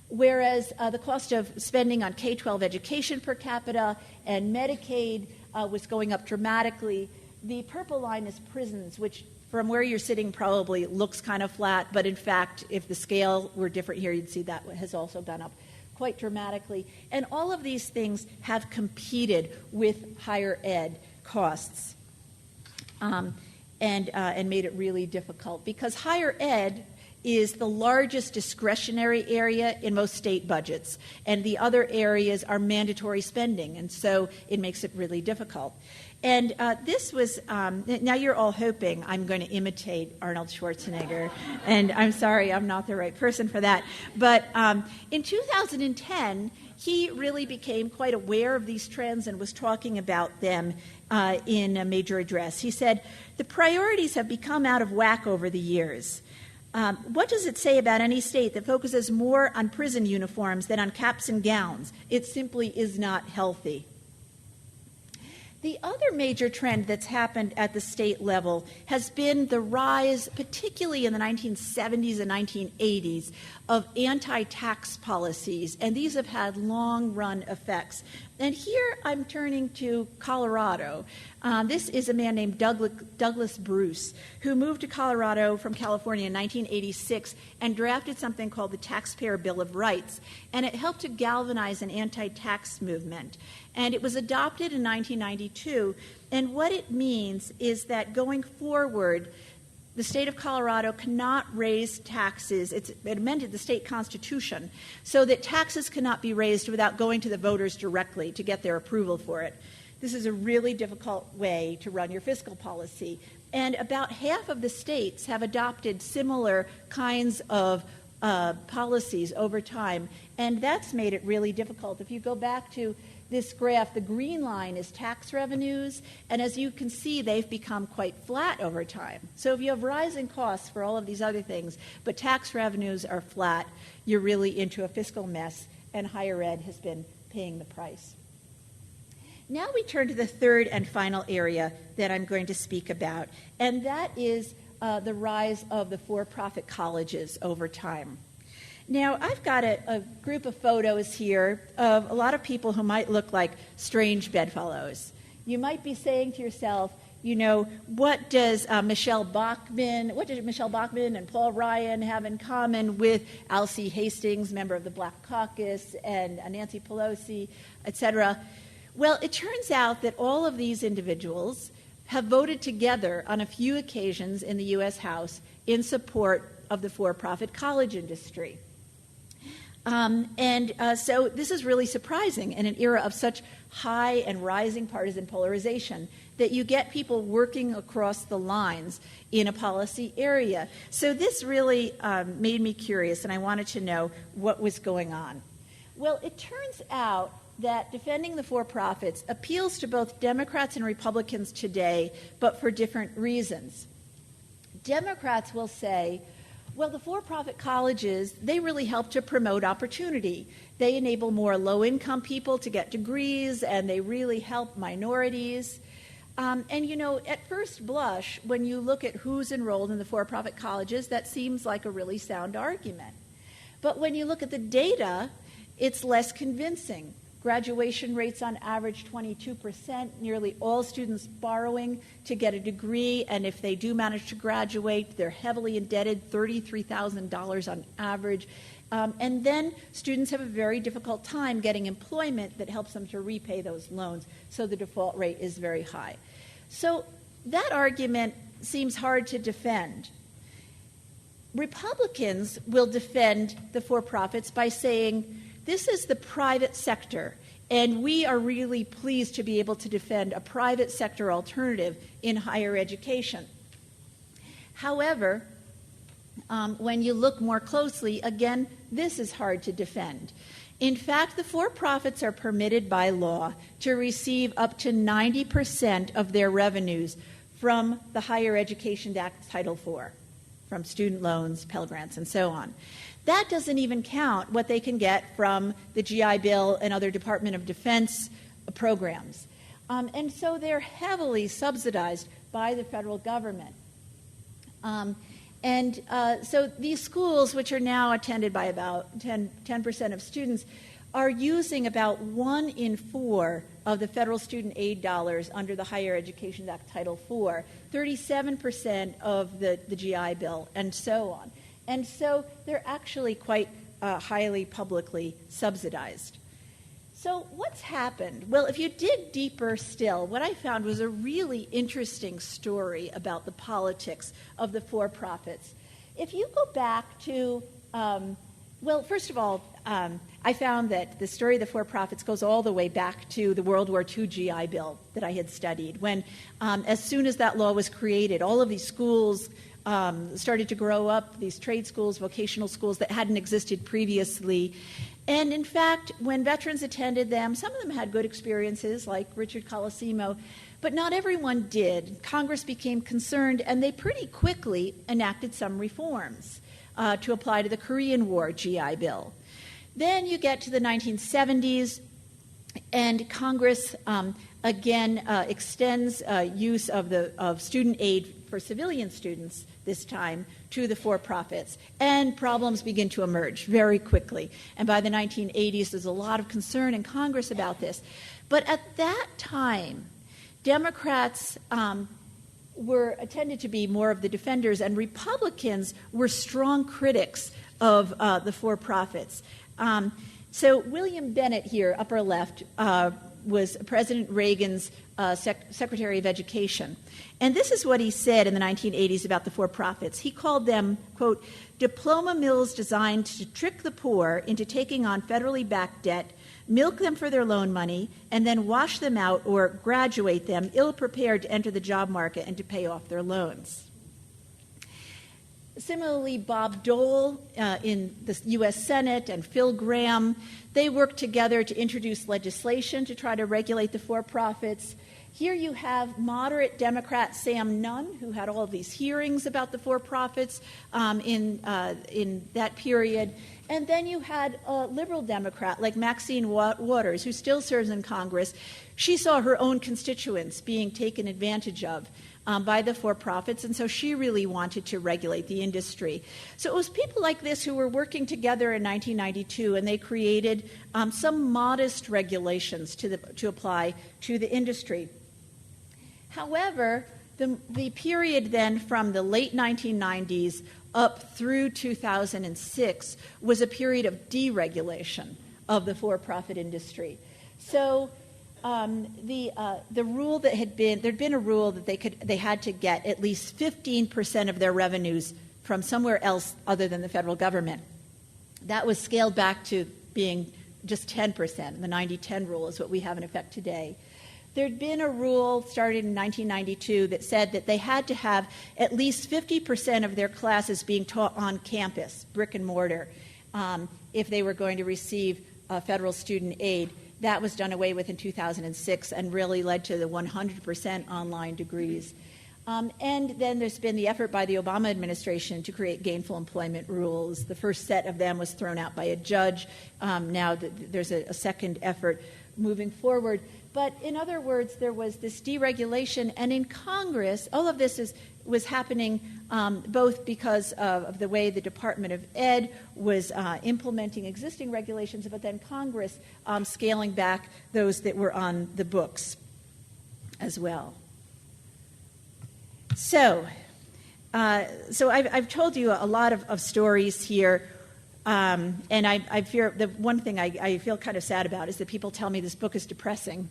whereas the cost of spending on K-12 education per capita and Medicaid was going up dramatically. The purple line is prisons, which from where you're sitting probably looks kind of flat, but in fact, if the scale were different here, you'd see that has also gone up quite dramatically. And all of these things have competed with higher ed costs. And made it really difficult because higher ed is the largest discretionary area in most state budgets, and the other areas are mandatory spending, and so it makes it really difficult. And this was, now you're all hoping I'm going to imitate Arnold Schwarzenegger, and I'm sorry, I'm not the right person for that. But in 2010, he really became quite aware of these trends and was talking about them in a major address. He said, "The priorities have become out of whack over the years. What does it say about any state that focuses more on prison uniforms than on caps and gowns? It simply is not healthy." The other major trend that's happened at the state level has been the rise, particularly in the 1970s and 1980s, of anti-tax policies, and these have had long-run effects. And here I'm turning to Colorado. This is a man named Douglas Bruce, who moved to Colorado from California in 1986 and drafted something called the Taxpayer Bill of Rights, and it helped to galvanize an anti-tax movement. And it was adopted in 1992, and what it means is that going forward, the state of Colorado cannot raise taxes. It amended the state constitution so that taxes cannot be raised without going to the voters directly to get their approval for it. This is a really difficult way to run your fiscal policy. And about half of the states have adopted similar kinds of policies over time, and that's made it really difficult. If you go back to this graph, the green line is tax revenues, and as you can see, they've become quite flat over time. So if you have rising costs for all of these other things, but tax revenues are flat, you're really into a fiscal mess, and higher ed has been paying the price. Now we turn to the third and final area that I'm going to speak about, and that is the rise of the for-profit colleges over time. Now, I've got a group of photos here of a lot of people who might look like strange bedfellows. You might be saying to yourself, you know, what does Michelle Bachmann and Paul Ryan have in common with Alcee Hastings, member of the Black Caucus, and Nancy Pelosi, et cetera? Well, it turns out that all of these individuals have voted together on a few occasions in the U.S. House in support of the for-profit college industry. So this is really surprising in an era of such high and rising partisan polarization that you get people working across the lines in a policy area. So this really made me curious, and I wanted to know what was going on. Well, it turns out that defending the for-profits appeals to both Democrats and Republicans today, but for different reasons. Democrats will say, well, the for-profit colleges, they really help to promote opportunity. They enable more low-income people to get degrees, and they really help minorities. And, you know, at first blush, when you look at who's enrolled in the for-profit colleges, that seems like a really sound argument. But when you look at the data, it's less convincing. Graduation rates on average 22%, nearly all students borrowing to get a degree, and if they do manage to graduate, they're heavily indebted, $33,000 on average. And then students have a very difficult time getting employment that helps them to repay those loans, so the default rate is very high. So that argument seems hard to defend. Republicans will defend the for-profits by saying, this is the private sector, and we are really pleased to be able to defend a private sector alternative in higher education. However, when you look more closely, again, this is hard to defend. In fact, the for-profits are permitted by law to receive up to 90% of their revenues from the Higher Education Act Title IV. from student loans, Pell Grants, and so on. That doesn't even count what they can get from the GI Bill and other Department of Defense programs. And so they're heavily subsidized by the federal government. So these schools, which are now attended by about 10% of students, are using about 1 in 4 of the federal student aid dollars under the Higher Education Act Title IV, 37% of the GI Bill, and so on. And so they're actually quite highly publicly subsidized. So what's happened? Well, if you dig deeper still, what I found was a really interesting story about the politics of the for-profits. If you go back to, first of all, I found that the story of the for-profits goes all the way back to the World War II GI Bill that I had studied, when as soon as that law was created, all of these schools started to grow up, these trade schools, vocational schools that hadn't existed previously. And in fact, when veterans attended them, some of them had good experiences, like Richard Colosimo, but not everyone did. Congress became concerned, and they pretty quickly enacted some reforms to apply to the Korean War GI Bill. Then you get to the 1970s, and Congress again extends use of student aid for civilian students this time to the for-profits, and problems begin to emerge very quickly. And by the 1980s, there's a lot of concern in Congress about this. But at that time, Democrats tended to be more of the defenders, and Republicans were strong critics of the for-profits. So William Bennett here, upper left, was President Reagan's Secretary of Education. And this is what he said in the 1980s about the for-profits. He called them, quote, diploma mills designed to trick the poor into taking on federally backed debt, milk them for their loan money, and then wash them out or graduate them ill-prepared to enter the job market and to pay off their loans. Similarly, Bob Dole in the U.S. Senate and Phil Gramm, they worked together to introduce legislation to try to regulate the for-profits. Here you have moderate Democrat Sam Nunn, who had all of these hearings about the for-profits in that period. And then you had a liberal Democrat like Maxine Waters, who still serves in Congress. She saw her own constituents being taken advantage of by the for-profits, and so she really wanted to regulate the industry. So it was people like this who were working together in 1992, and they created some modest regulations to apply to the industry. However, the period then from the late 1990s up through 2006 was a period of deregulation of the for-profit industry. So the rule that there'd been a rule that they had to get at least 15% of their revenues from somewhere else other than the federal government. That was scaled back to being just 10%. The 90-10 rule is what we have in effect today. There'd been a rule started in 1992 that said that they had to have at least 50% of their classes being taught on campus, brick and mortar, if they were going to receive federal student aid. That was done away with in 2006 and really led to the 100% online degrees. And then there's been the effort by the Obama administration to create gainful employment rules. The first set of them was thrown out by a judge. Now there's a second effort moving forward. But in other words, there was this deregulation, and in Congress, all of this was happening both because of the way the Department of Ed was implementing existing regulations, but then Congress scaling back those that were on the books as well. So I've told you a lot of stories here. And I fear the one thing I feel kind of sad about is that people tell me this book is depressing.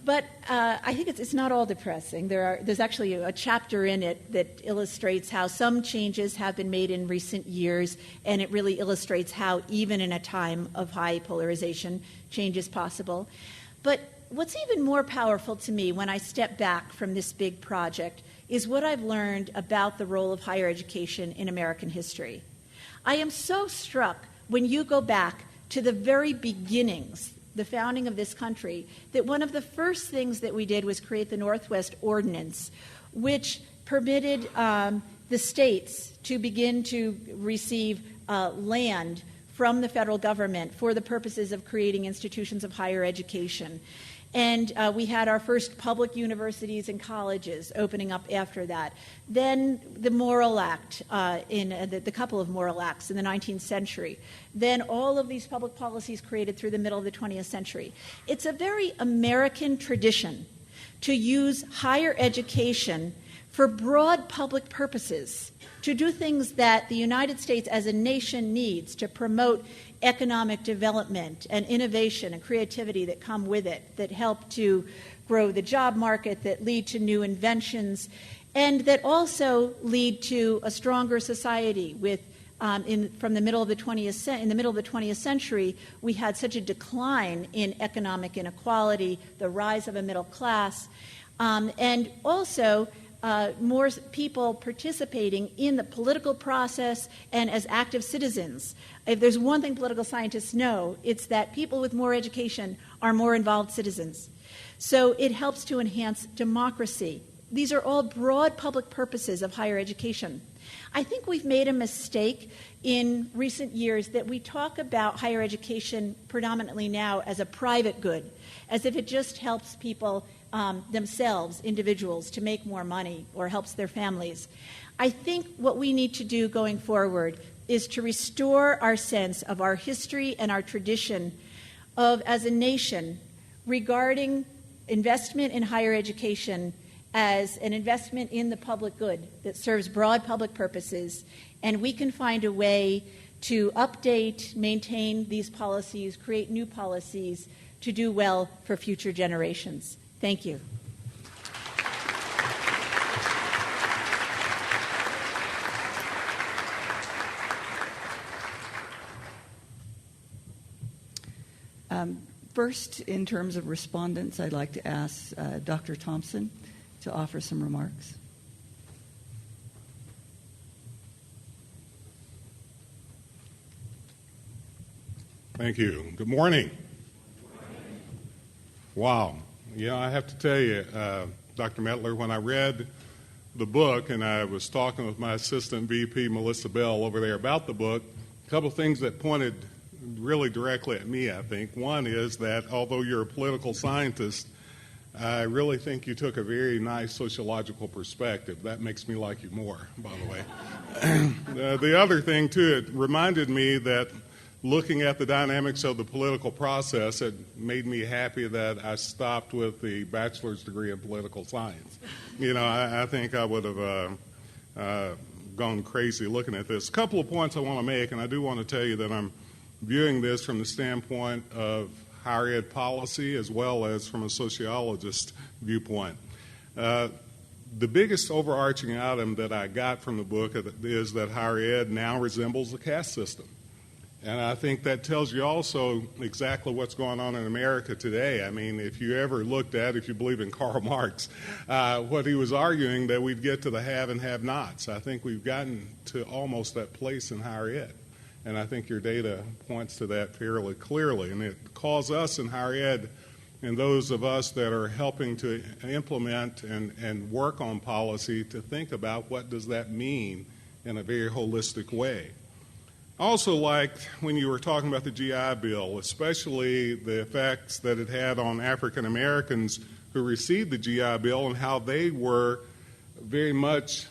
But I think it's not all depressing. There's actually a chapter in it that illustrates how some changes have been made in recent years, and it really illustrates how even in a time of high polarization, change is possible. But what's even more powerful to me when I step back from this big project is what I've learned about the role of higher education in American history. I am so struck when you go back to the very beginnings, the founding of this country, that one of the first things that we did was create the Northwest Ordinance, which permitted the states to begin to receive land from the federal government for the purposes of creating institutions of higher education. And we had our first public universities and colleges opening up after that. Then the Morrill Act, the couple of Morrill Acts in the 19th century. Then all of these public policies created through the middle of the 20th century. It's a very American tradition to use higher education for broad public purposes, to do things that the United States as a nation needs to promote economic development and innovation and creativity that come with it, that help to grow the job market, that lead to new inventions, and that also lead to a stronger society. With in the middle of the 20th century, we had such a decline in economic inequality, the rise of a middle class, and also more people participating in the political process and as active citizens. If there's one thing political scientists know, it's that people with more education are more involved citizens. So it helps to enhance democracy. These are all broad public purposes of higher education. I think we've made a mistake in recent years that we talk about higher education predominantly now as a private good, as if it just helps people themselves, individuals, to make more money or helps their families. I think what we need to do going forward is to restore our sense of our history and our tradition of, as a nation, regarding investment in higher education as an investment in the public good that serves broad public purposes, and we can find a way to update, maintain these policies, create new policies to do well for future generations. Thank you. First, in terms of respondents, I'd like to ask Dr. Thompson to offer some remarks. Thank you. Good morning. Wow. Yeah, I have to tell you, Dr. Mettler, when I read the book and I was talking with my assistant VP, Melissa Bell, over there about the book, a couple of things that pointed really directly at me, I think. One is that although you're a political scientist, I really think you took a very nice sociological perspective. That makes me like you more, by the way. The other thing, too, it reminded me that looking at the dynamics of the political process, it made me happy that I stopped with the bachelor's degree in political science. You know, I think I would have gone crazy looking at this. A couple of points I want to make, and I do want to tell you that I'm viewing this from the standpoint of higher ed policy as well as from a sociologist viewpoint. The biggest overarching item that I got from the book is that higher ed now resembles the caste system. And I think that tells you also exactly what's going on in America today. I mean, if you ever looked at, if you believe in Karl Marx, what he was arguing that we'd get to the have and have-nots. I think we've gotten to almost that place in higher ed. And I think your data points to that fairly clearly. And it calls us in higher ed and those of us that are helping to implement and work on policy to think about what does that mean in a very holistic way. I also liked when you were talking about the GI Bill, especially the effects that it had on African Americans who received the GI Bill and how they were very much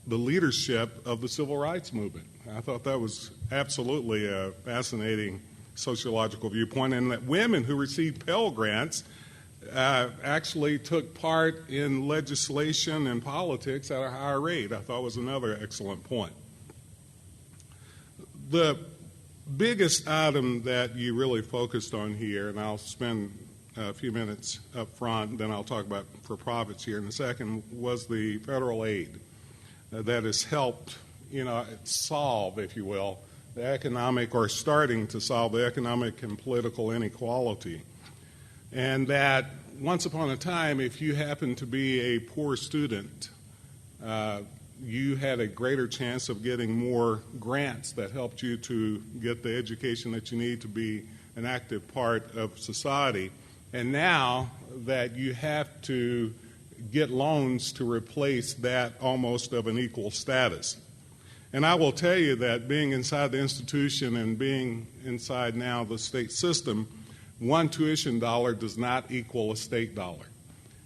the leadership of the civil rights movement. I thought that was absolutely a fascinating sociological viewpoint, and that women who received Pell Grants actually took part in legislation and politics at a higher rate. I thought was another excellent point. The biggest item that you really focused on here, and I'll spend a few minutes up front, and then I'll talk about for-profits here in a second, was the federal aid that has helped, solve, if you will, the economic, or starting to solve the economic and political inequality. And that once upon a time, if you happened to be a poor student, you had a greater chance of getting more grants that helped you to get the education that you need to be an active part of society. And now that you have to get loans to replace that almost of an equal status. And I will tell you that being inside the institution and being inside now the state system, one tuition dollar does not equal a state dollar.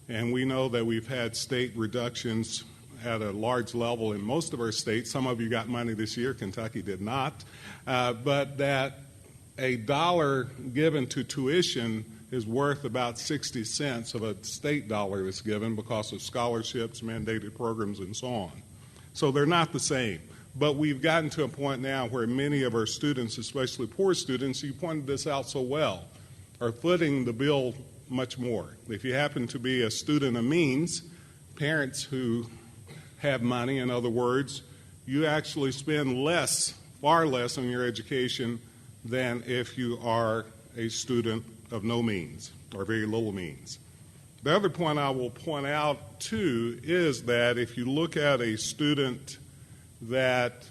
And we know that we've had state reductions at a large level in most of our states. Some of you got money this year, Kentucky did not. But that a dollar given to tuition is worth about 60 cents of a state dollar that's given because of scholarships, mandated programs, and so on. So they're not the same. But we've gotten to a point now where many of our students, especially poor students, you pointed this out so well, are footing the bill much more. If you happen to be a student of means, parents who have money, in other words, you actually spend less, far less on your education than if you are a student of no means or very little means. The other point I will point out, too, is that if you look at a student that,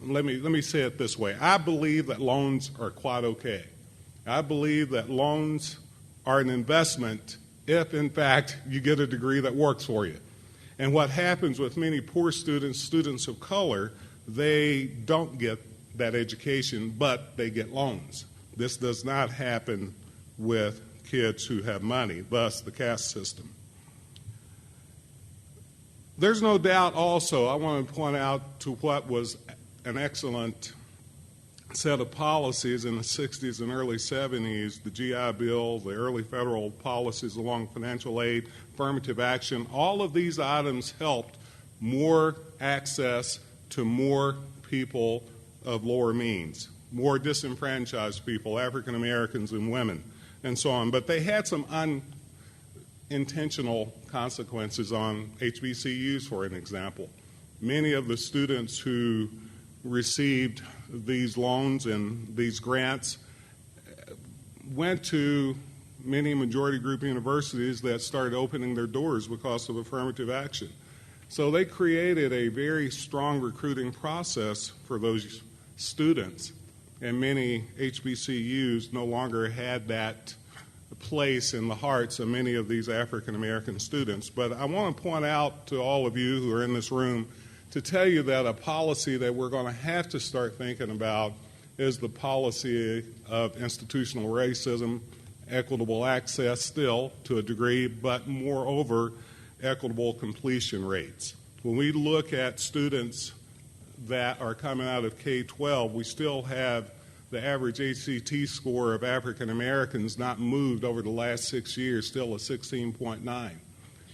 let me say it this way, I believe that loans are quite okay. I believe that loans are an investment if, in fact, you get a degree that works for you. And what happens with many poor students, students of color, they don't get that education, but they get loans. This does not happen with kids who have money, thus the caste system. There's no doubt also, I want to point out to what was an excellent set of policies in the 60s and early 70s, the GI Bill, the early federal policies along financial aid, affirmative action. All of these items helped more access to more people of lower means, more disenfranchised people, African Americans and women, and so on. But they had some unintentional consequences on HBCUs, for an example. Many of the students who received these loans and these grants went to many majority group universities that started opening their doors because of affirmative action. So they created a very strong recruiting process for those students, and many HBCUs no longer had that place in the hearts of many of these African American students. But I want to point out to all of you who are in this room to tell you that a policy that we're going to have to start thinking about is the policy of institutional racism, equitable access still to a degree, but moreover, equitable completion rates. When we look at students that are coming out of K-12, we still have the average ACT score of African Americans not moved over the last 6 years, still a 16.9,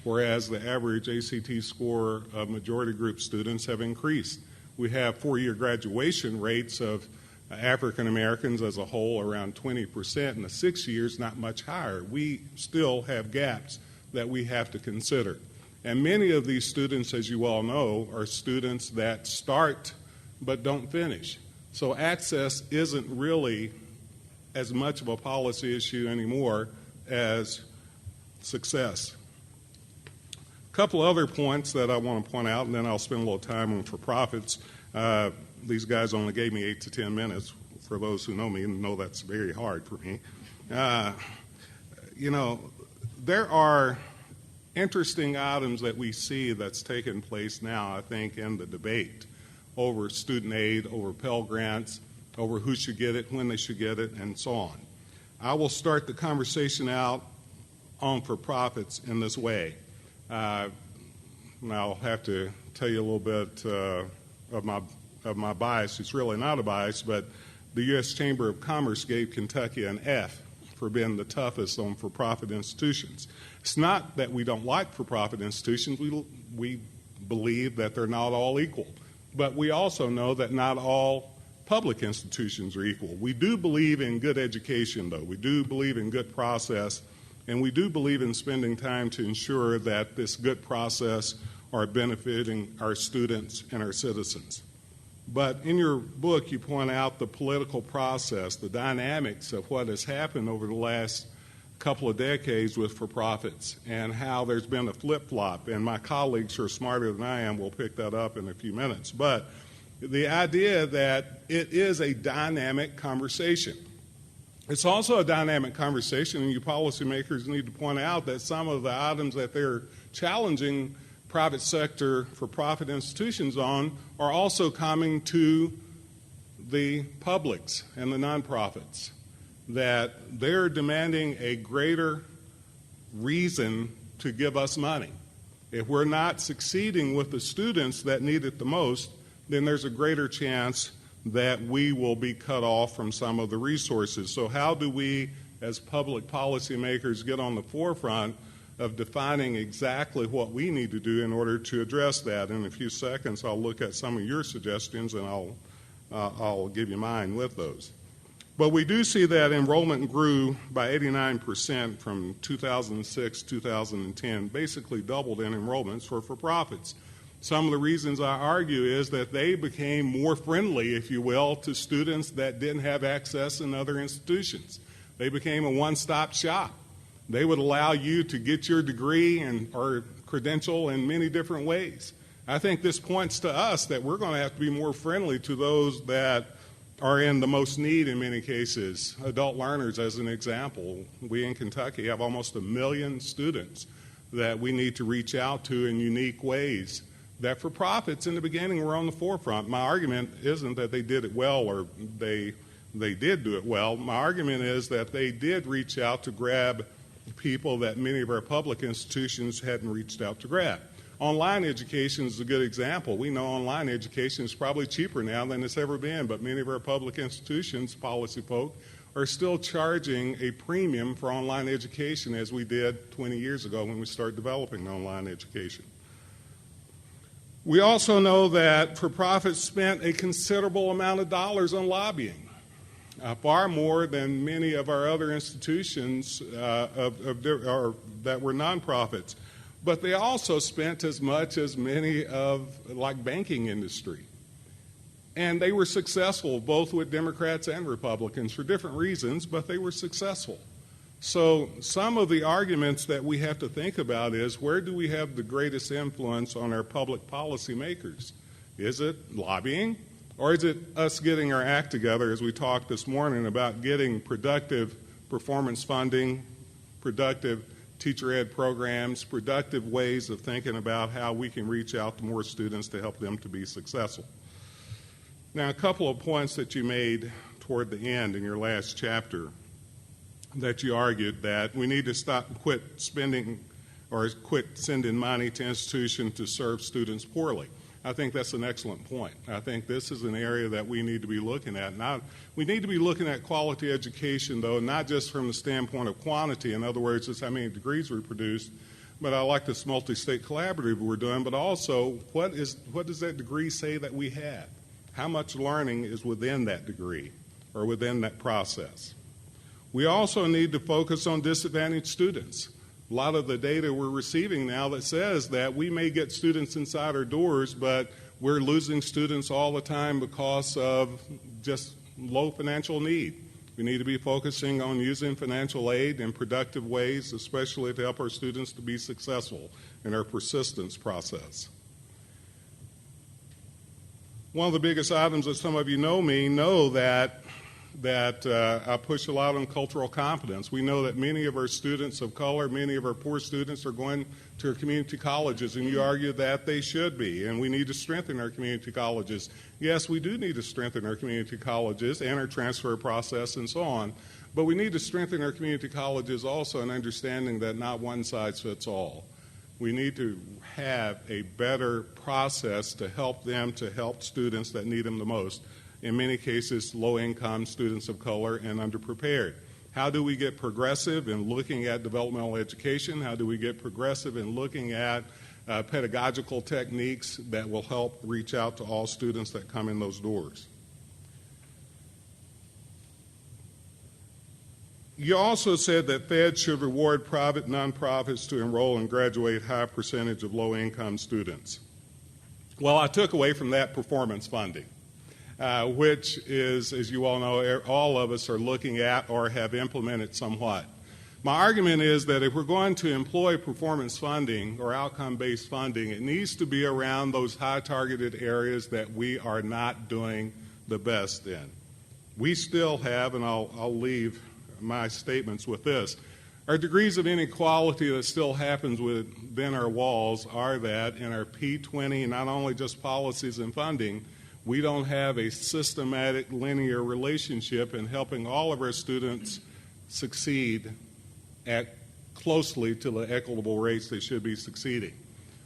whereas the average ACT score of majority group students have increased. We have four-year graduation rates of African Americans as a whole around 20%, and the 6 years not much higher. We still have gaps that we have to consider. And many of these students, as you all know, are students that start but don't finish. So access isn't really as much of a policy issue anymore as success. A couple other points that I want to point out, and then I'll spend a little time on for-profits. These guys only gave me 8 to 10 minutes. For those who know me and know that's very hard for me. There are interesting items that we see that's taken place now, I think, in the debate over student aid, over Pell Grants, over who should get it, when they should get it, and so on. I will start the conversation out on for-profits in this way. And I'll have to tell you a little bit of my bias. It's really not a bias, but the U.S. Chamber of Commerce gave Kentucky an F for being the toughest on for-profit institutions. It's not that we don't like for-profit institutions. We believe that they're not all equal. But we also know that not all public institutions are equal. We do believe in good education, though. We do believe in good process, and we do believe in spending time to ensure that this good process are benefiting our students and our citizens. But in your book, you point out the political process, the dynamics of what has happened over the last couple of decades with for-profits and how there's been a flip-flop. And my colleagues who are smarter than I am will pick that up in a few minutes. But the idea that it is a dynamic conversation. It's also a dynamic conversation, and you policymakers need to point out that some of the items that they're challenging private sector for-profit institutions on are also coming to the publics and the nonprofits, that they're demanding a greater reason to give us money. If we're not succeeding with the students that need it the most, then there's a greater chance that we will be cut off from some of the resources. So how do we, as public policymakers, get on the forefront of defining exactly what we need to do in order to address that? In a few seconds, I'll look at some of your suggestions, and I'll give you mine with those. But we do see that enrollment grew by 89% from 2006 to 2010, basically doubled in enrollments for-profits. Some of the reasons I argue is that they became more friendly, if you will, to students that didn't have access in other institutions. They became a one-stop shop. They would allow you to get your degree or credential in many different ways. I think this points to us that we're going to have to be more friendly to those that are in the most need in many cases. Adult learners, as an example. We in Kentucky have almost 1 million students that we need to reach out to in unique ways. That for-profits in the beginning were on the forefront. My argument isn't that they did it well or they did do it well. My argument is that they did reach out to grab people that many of our public institutions hadn't reached out to grab. Online education is a good example. We know online education is probably cheaper now than it's ever been, but many of our public institutions, policy folk, are still charging a premium for online education as we did 20 years ago when we started developing online education. We also know that for-profits spent a considerable amount of dollars on lobbying, far more than many of our other institutions that were nonprofits. But they also spent as much as many of, like, banking industry. And they were successful, both with Democrats and Republicans, for different reasons, but they were successful. So some of the arguments that we have to think about is, where do we have the greatest influence on our public policy makers? Is it lobbying, or is it us getting our act together, as we talked this morning about getting productive performance funding, productive teacher ed programs, productive ways of thinking about how we can reach out to more students to help them to be successful? Now, a couple of points that you made toward the end in your last chapter, that you argued that we need to quit spending or quit sending money to institutions to serve students poorly. I think that's an excellent point. I think this is an area that we need to be looking at. Now, we need to be looking at quality education, though, not just from the standpoint of quantity. In other words, just how many degrees we produce. But I like this multi-state collaborative we're doing, but also what does that degree say that we have? How much learning is within that degree or within that process? We also need to focus on disadvantaged students. A lot of the data we're receiving now that says that we may get students inside our doors, but we're losing students all the time because of just low financial need. We need to be focusing on using financial aid in productive ways, especially to help our students to be successful in our persistence process. One of the biggest items that some of you know me know that I push a lot on cultural competence. We know that many of our students of color, many of our poor students are going to our community colleges, and you argue that they should be, and we need to strengthen our community colleges. Yes, we do need to strengthen our community colleges and our transfer process and so on, but we need to strengthen our community colleges also in understanding that not one size fits all. We need to have a better process to help them to help students that need them the most. In many cases, low-income students of color and underprepared. How do we get progressive in looking at developmental education? How do we get progressive in looking at pedagogical techniques that will help reach out to all students that come in those doors? You also said that feds should reward private nonprofits to enroll and graduate high percentage of low-income students. Well, I took away from that performance funding. Which is, as you all know, all of us are looking at or have implemented somewhat. My argument is that if we're going to employ performance funding or outcome-based funding, it needs to be around those high-targeted areas that we are not doing the best in. We still have, and I'll leave my statements with this. Our degrees of inequality that still happens within our walls are that in our P20, not only just policies and funding, we don't have a systematic linear relationship in helping all of our students succeed at closely to the equitable rates they should be succeeding.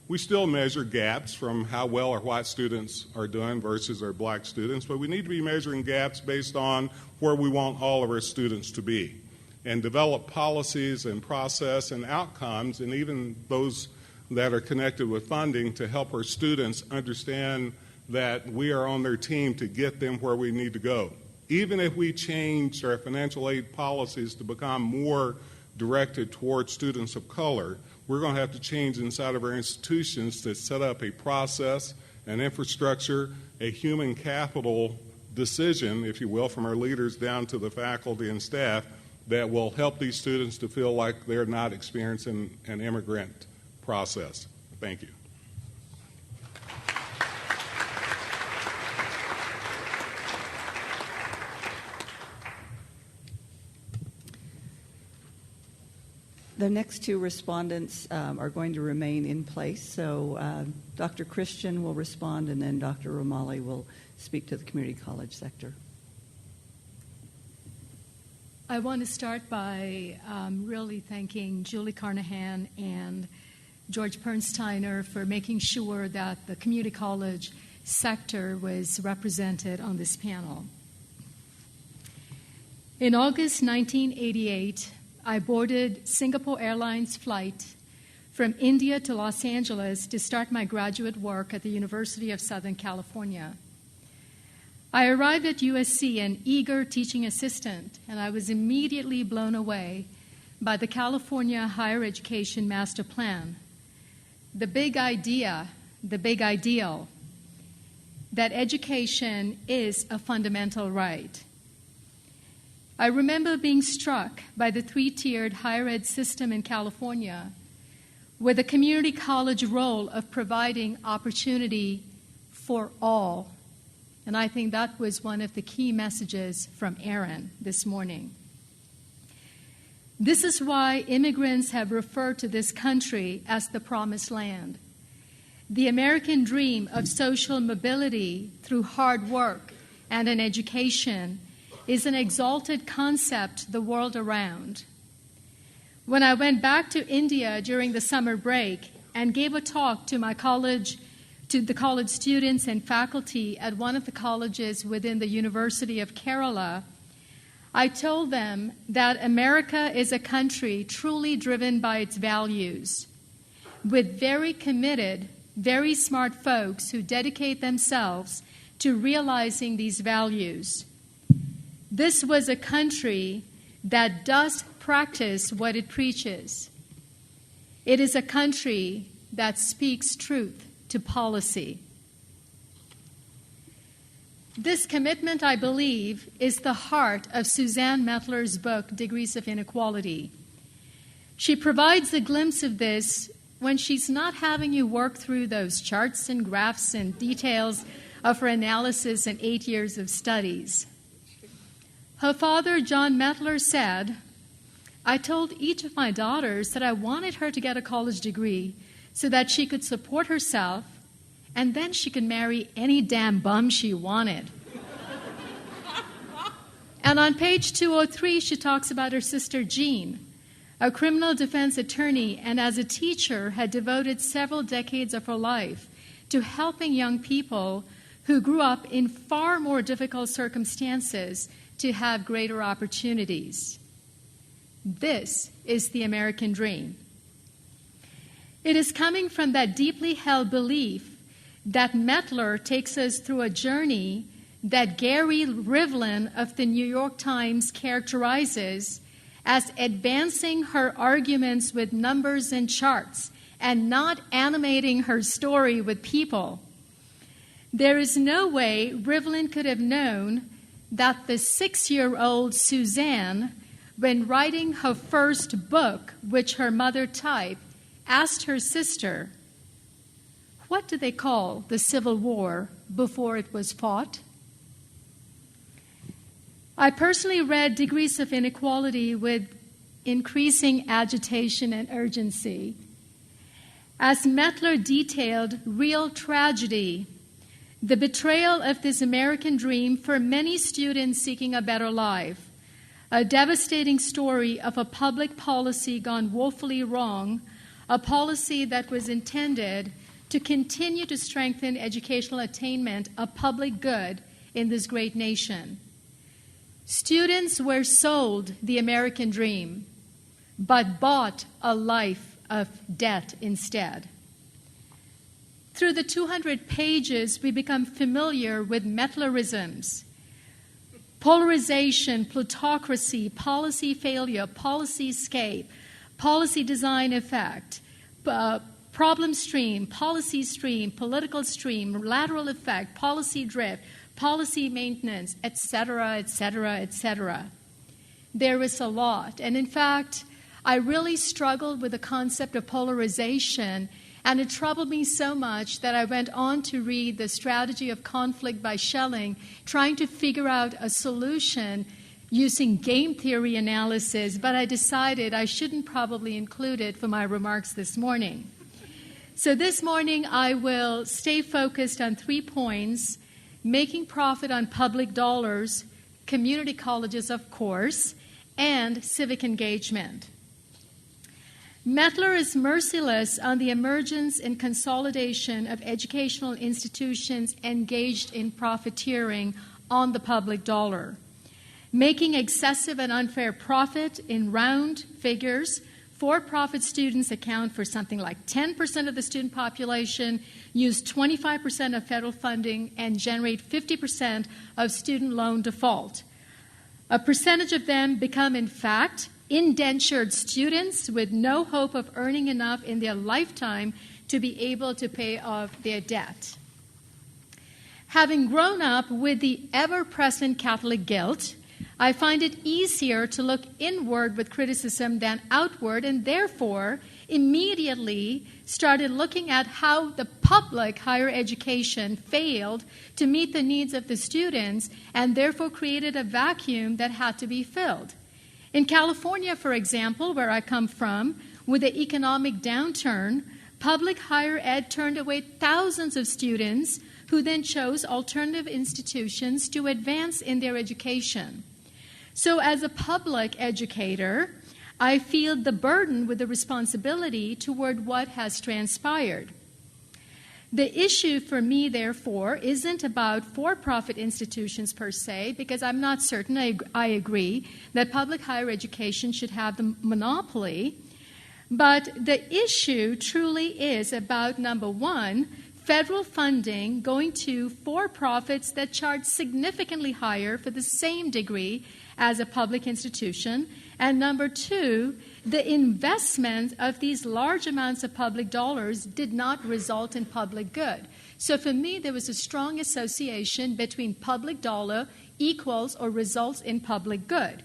We still measure gaps from how well our white students are doing versus our black students, but we need to be measuring gaps based on where we want all of our students to be and develop policies and process and outcomes, and even those that are connected with funding, to help our students understand that we are on their team to get them where we need to go. Even if we change our financial aid policies to become more directed towards students of color, we're going to have to change inside of our institutions to set up a process, an infrastructure, a human capital decision, if you will, from our leaders down to the faculty and staff that will help these students to feel like they're not experiencing an immigrant process. Thank you. The next two respondents are going to remain in place. So Dr. Christian will respond, and then Dr. Ramaley will speak to the community college sector. I want to start by really thanking Julie Carnahan and George Pernsteiner for making sure that the community college sector was represented on this panel. In August 1988, I boarded Singapore Airlines flight from India to Los Angeles to start my graduate work at the University of Southern California. I arrived at USC an eager teaching assistant, and I was immediately blown away by the California Higher Education Master Plan. The big idea, the big ideal, that education is a fundamental right. I remember being struck by the three-tiered higher ed system in California, with the community college role of providing opportunity for all. And I think that was one of the key messages from Aaron this morning. This is why immigrants have referred to this country as the Promised Land. The American dream of social mobility through hard work and an education is an exalted concept the world around. When I went back to India during the summer break and gave a talk to the college students and faculty at one of the colleges within the University of Kerala, I told them that America is a country truly driven by its values, with very committed, very smart folks who dedicate themselves to realizing these values. This was a country that does practice what it preaches. It is a country that speaks truth to policy. This commitment, I believe, is the heart of Suzanne Mettler's book, Degrees of Inequality. She provides a glimpse of this when she's not having you work through those charts and graphs and details of her analysis and 8 years of studies. Her father, John Mettler, said, "I told each of my daughters that I wanted her to get a college degree so that she could support herself, and then she could marry any damn bum she wanted." And on page 203, she talks about her sister Jean, a criminal defense attorney, and as a teacher had devoted several decades of her life to helping young people who grew up in far more difficult circumstances to have greater opportunities. This is the American dream. It is coming from that deeply held belief that Mettler takes us through a journey that Gary Rivlin of the New York Times characterizes as advancing her arguments with numbers and charts and not animating her story with people. There is no way Rivlin could have known that the 6-year-old Suzanne, when writing her first book, which her mother typed, asked her sister, "What do they call the Civil War before it was fought?" I personally read Degrees of Inequality with increasing agitation and urgency. As Mettler detailed, real tragedy, the betrayal of this American dream for many students seeking a better life, a devastating story of a public policy gone woefully wrong, a policy that was intended to continue to strengthen educational attainment, a public good in this great nation. Students were sold the American dream, but bought a life of debt instead. Through the 200 pages, we become familiar with Mettlerisms: polarization, plutocracy, policy failure, policy escape, policy design effect, problem stream, policy stream, political stream, lateral effect, policy drift, policy maintenance, etc., etc., etc. There is a lot. And in fact, I really struggled with the concept of polarization, and it troubled me so much that I went on to read The Strategy of Conflict by Schelling, trying to figure out a solution using game theory analysis, but I decided I shouldn't probably include it for my remarks this morning. So this morning I will stay focused on 3 points: making profit on public dollars, community colleges, of course, and civic engagement. Mettler is merciless on the emergence and consolidation of educational institutions engaged in profiteering on the public dollar, making excessive and unfair profit in round figures. For-profit students account for something like 10% of the student population, use 25% of federal funding, and generate 50% of student loan default. A percentage of them become, in fact, indentured students with no hope of earning enough in their lifetime to be able to pay off their debt. Having grown up with the ever-present Catholic guilt, I find it easier to look inward with criticism than outward, and therefore immediately started looking at how the public higher education failed to meet the needs of the students and therefore created a vacuum that had to be filled. In California, for example, where I come from, with the economic downturn, public higher ed turned away thousands of students who then chose alternative institutions to advance in their education. So as a public educator, I feel the burden with the responsibility toward what has transpired. The issue for me, therefore, isn't about for-profit institutions per se, because I'm not certain I agree that public higher education should have the monopoly. But the issue truly is about, number one, federal funding going to for-profits that charge significantly higher for the same degree as a public institution, and number two, the investment of these large amounts of public dollars did not result in public good. So for me, there was a strong association between public dollar equals or results in public good.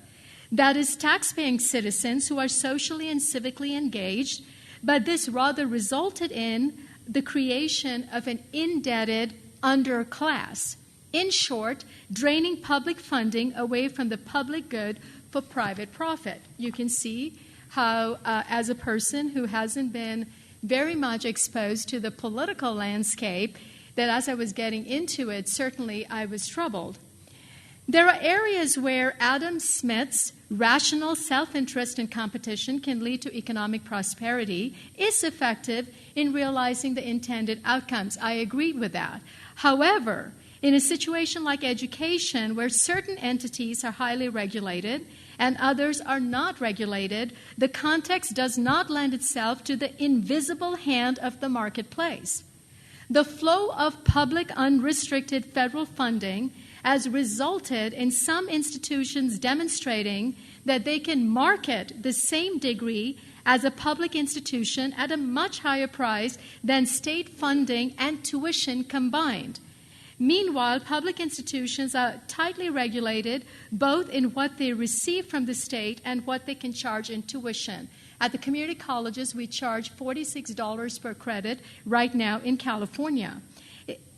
That is, tax-paying citizens who are socially and civically engaged, but this rather resulted in the creation of an indebted underclass. In short, draining public funding away from the public good for private profit. You can see how, as a person who hasn't been very much exposed to the political landscape, that as I was getting into it, certainly I was troubled. There are areas where Adam Smith's rational self-interest and competition can lead to economic prosperity, is effective in realizing the intended outcomes. I agree with that. However, in a situation like education, where certain entities are highly regulated and others are not regulated, the context does not lend itself to the invisible hand of the marketplace. The flow of public unrestricted federal funding has resulted in some institutions demonstrating that they can market the same degree as a public institution at a much higher price than state funding and tuition combined. Meanwhile, public institutions are tightly regulated both in what they receive from the state and what they can charge in tuition. At the community colleges, we charge $46 per credit right now in California.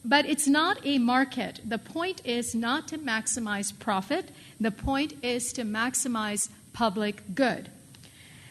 But it's not a market. The point is not to maximize profit. The point is to maximize public good.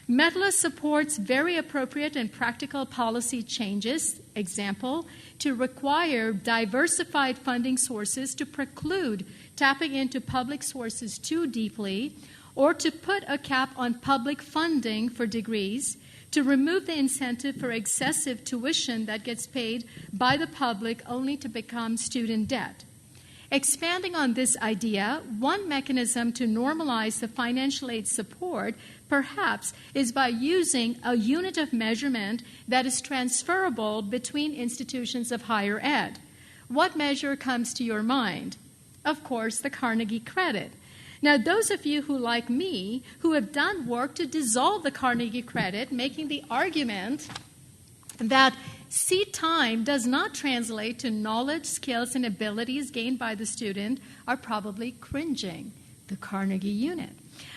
Mettler supports very appropriate and practical policy changes, example, to require diversified funding sources to preclude tapping into public sources too deeply, or to put a cap on public funding for degrees, to remove the incentive for excessive tuition that gets paid by the public only to become student debt. Expanding on this idea, one mechanism to normalize the financial aid support perhaps is by using a unit of measurement that is transferable between institutions of higher ed. What measure comes to your mind? Of course, the Carnegie credit. Now, those of you who, like me, who have done work to dissolve the Carnegie credit, making the argument that seat time does not translate to knowledge, skills, and abilities gained by the student, are probably cringing. The Carnegie unit.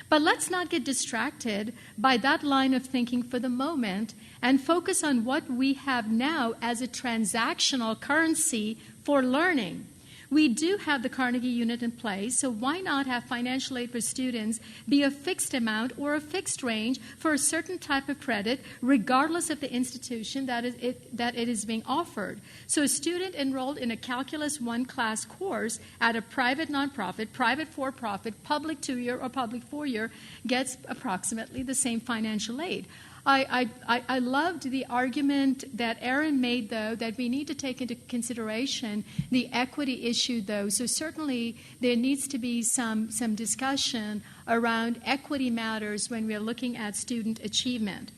But let's not get distracted by that line of thinking for the moment and focus on what we have now as a transactional currency for learning. We do have the Carnegie unit in place, so why not have financial aid for students be a fixed amount or a fixed range for a certain type of credit, regardless of the institution that it is being offered? So a student enrolled in a Calculus 1 class course at a private nonprofit, private for-profit, public 2-year or public 4-year gets approximately the same financial aid. I loved the argument that Aaron made, though, that we need to take into consideration the equity issue, though. So certainly there needs to be some discussion around equity matters when we are looking at student achievement.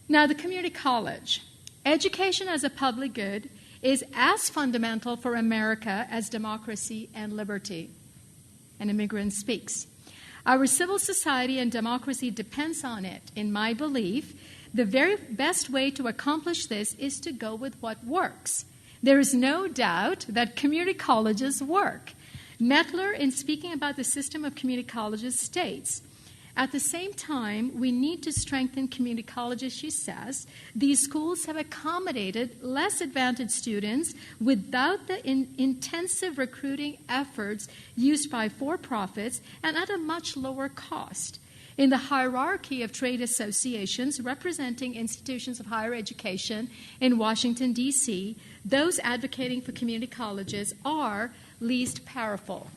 Now, the community college. Education as a public good is as fundamental for America as democracy and liberty. An immigrant speaks. Our civil society and democracy depends on it. In my belief, the very best way to accomplish this is to go with what works. There is no doubt that community colleges work. Mettler, in speaking about the system of community colleges, states, at the same time, we need to strengthen community colleges, she says. These schools have accommodated less advantaged students without the intensive recruiting efforts used by for-profits and at a much lower cost. In the hierarchy of trade associations representing institutions of higher education in Washington, D.C., those advocating for community colleges are least powerful.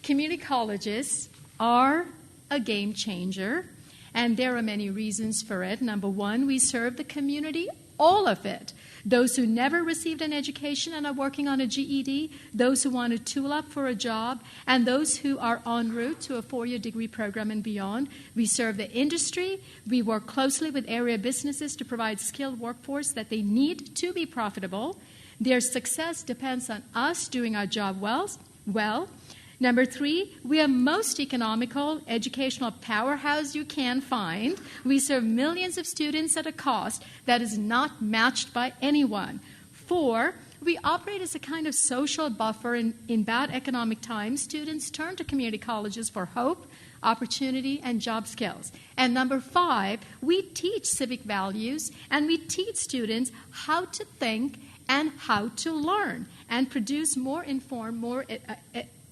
Community colleges are a game changer, and there are many reasons for it. Number one, we serve the community, all of it. Those who never received an education and are working on a GED, those who want to tool up for a job, and those who are en route to a 4-year degree program and beyond. We serve the industry. We work closely with area businesses to provide skilled workforce that they need to be profitable. Their success depends on us doing our job well. Number 3, we are most economical educational powerhouse you can find. We serve millions of students at a cost that is not matched by anyone. 4, we operate as a kind of social buffer in bad economic times. Students turn to community colleges for hope, opportunity, and job skills. And number 5, we teach civic values, and we teach students how to think and how to learn and produce more informed, more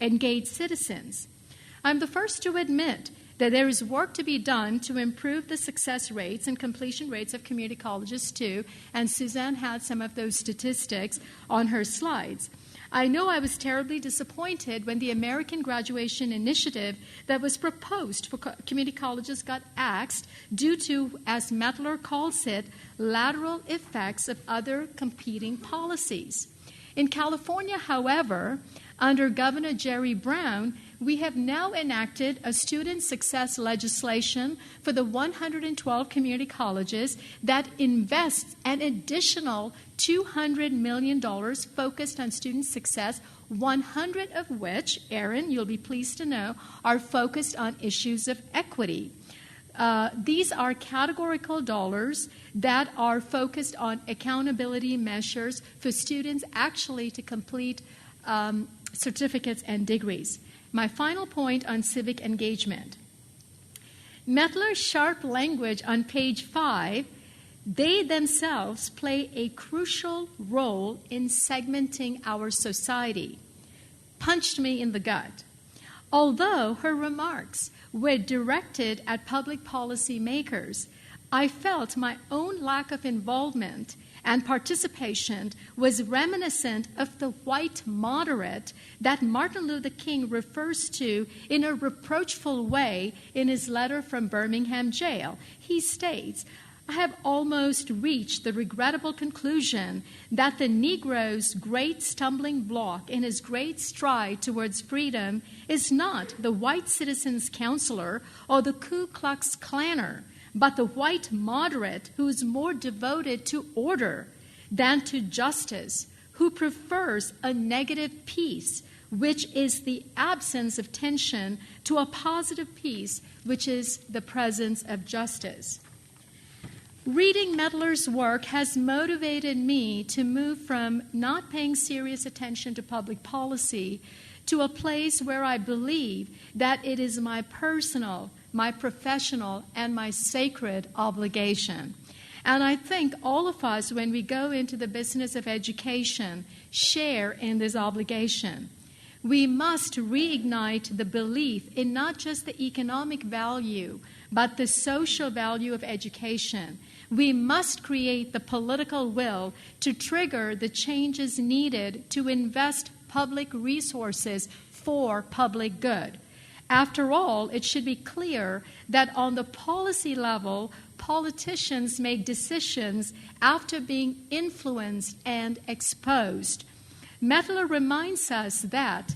engaged citizens. I'm the first to admit that there is work to be done to improve the success rates and completion rates of community colleges too, and Suzanne had some of those statistics on her slides. I know I was terribly disappointed when the American Graduation Initiative that was proposed for community colleges got axed due to, as Mettler calls it, lateral effects of other competing policies. In California, however, under Governor Jerry Brown, we have now enacted a student success legislation for the 112 community colleges that invests an additional $200 million focused on student success, 100 of which, Aaron, you'll be pleased to know, are focused on issues of equity. These are categorical dollars that are focused on accountability measures for students actually to complete certificates and degrees. My final point on civic engagement. Mettler's sharp language on page 5 They themselves play a crucial role in segmenting our society. Punched me in the gut. Although her remarks were directed at public policy makers, I felt my own lack of involvement and participation was reminiscent of the white moderate that Martin Luther King refers to in a reproachful way in his letter from Birmingham jail. He states, I have almost reached the regrettable conclusion that the Negro's great stumbling block in his great stride towards freedom is not the white citizen's counselor or the Ku Klux Klanner, but the white moderate who is more devoted to order than to justice, who prefers a negative peace, which is the absence of tension, to a positive peace, which is the presence of justice. Reading Mettler's work has motivated me to move from not paying serious attention to public policy to a place where I believe that it is my personal, my professional, and my sacred obligation. And I think all of us, when we go into the business of education, share in this obligation. We must reignite the belief in not just the economic value, but the social value of education. We must create the political will to trigger the changes needed to invest public resources for public good. After all, it should be clear that on the policy level, politicians make decisions after being influenced and exposed. Mettler reminds us that,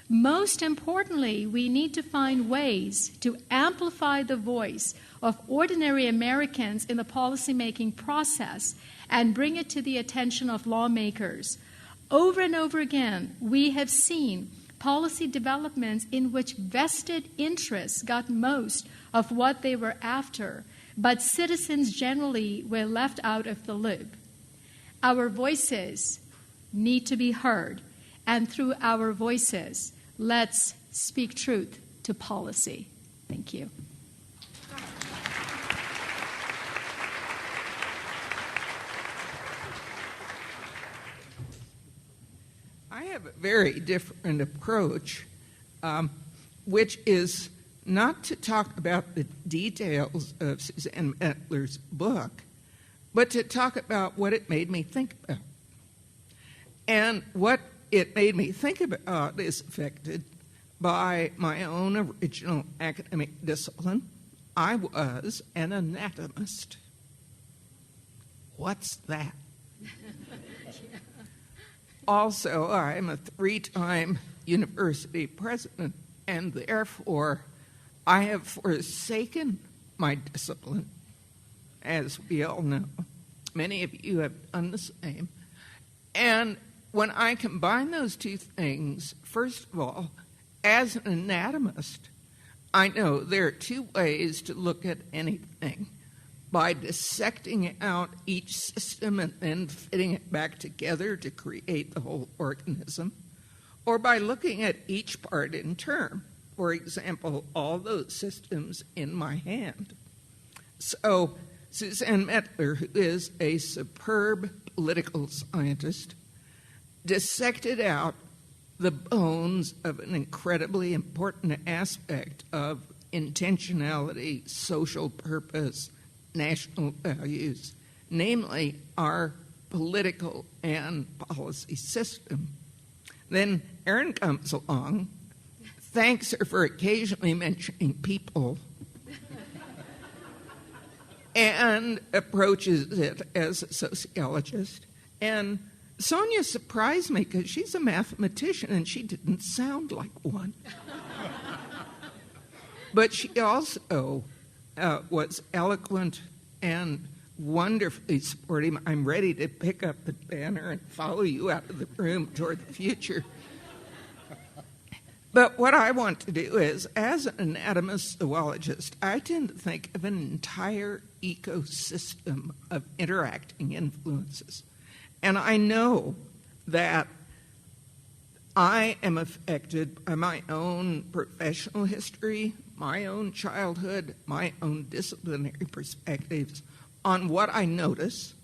most importantly, we need to find ways to amplify the voice of ordinary Americans in the policymaking process and bring it to the attention of lawmakers. Over and over again, we have seen policy developments in which vested interests got most of what they were after, but citizens generally were left out of the loop. Our voices need to be heard, and through our voices, let's speak truth to policy. Thank you. I have a very different approach, which is not to talk about the details of Suzanne Mettler's book, but to talk about what it made me think about. And what it made me think about is affected by my own original academic discipline. I was an anatomist. What's that? Also, I'm a 3-time university president, and therefore I have forsaken my discipline, as we all know. Many of you have done the same. And when I combine those two things, first of all, as an anatomist, I know there are two ways to look at anything: by dissecting out each system and then fitting it back together to create the whole organism, or by looking at each part in turn. For example, all those systems in my hand. So Suzanne Mettler, who is a superb political scientist, dissected out the bones of an incredibly important aspect of intentionality, social purpose, national values, namely our political and policy system. Then Erin comes along, thanks her for occasionally mentioning people, and approaches it as a sociologist. And Sonya surprised me because she's a mathematician and she didn't sound like one. But she also was eloquent and wonderfully supportive. I'm ready to pick up the banner and follow you out of the room toward the future. But what I want to do is, as an anatomist zoologist, I tend to think of an entire ecosystem of interacting influences. And I know that I am affected by my own professional history, my own childhood, my own disciplinary perspectives, on what I notice,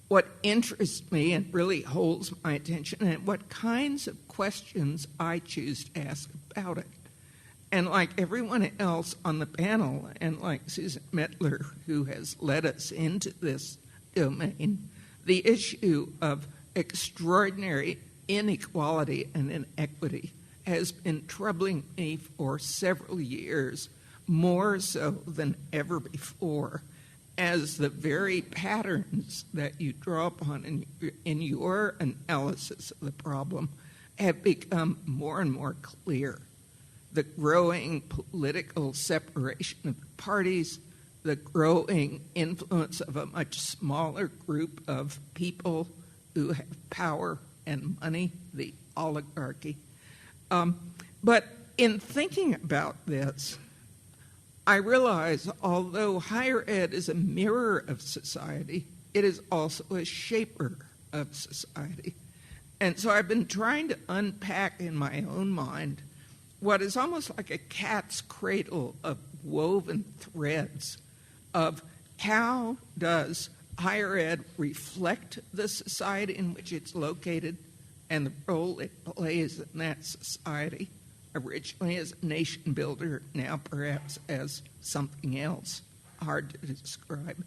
what interests me and really holds my attention, and what kinds of questions I choose to ask about it. And like everyone else on the panel, and like Suzanne Mettler, who has led us into this domain, the issue of extraordinary inequality and inequity has been troubling me for several years, more so than ever before, as the very patterns that you draw upon in your analysis of the problem have become more and more clear. The growing political separation of the parties, the growing influence of a much smaller group of people who have power and money, the oligarchy. But in thinking about this, I realize although higher ed is a mirror of society, it is also a shaper of society. And so I've been trying to unpack in my own mind what is almost like a cat's cradle of woven threads of how does higher ed reflect the society in which it's located and the role it plays in that society, originally as a nation builder, now perhaps as something else hard to describe,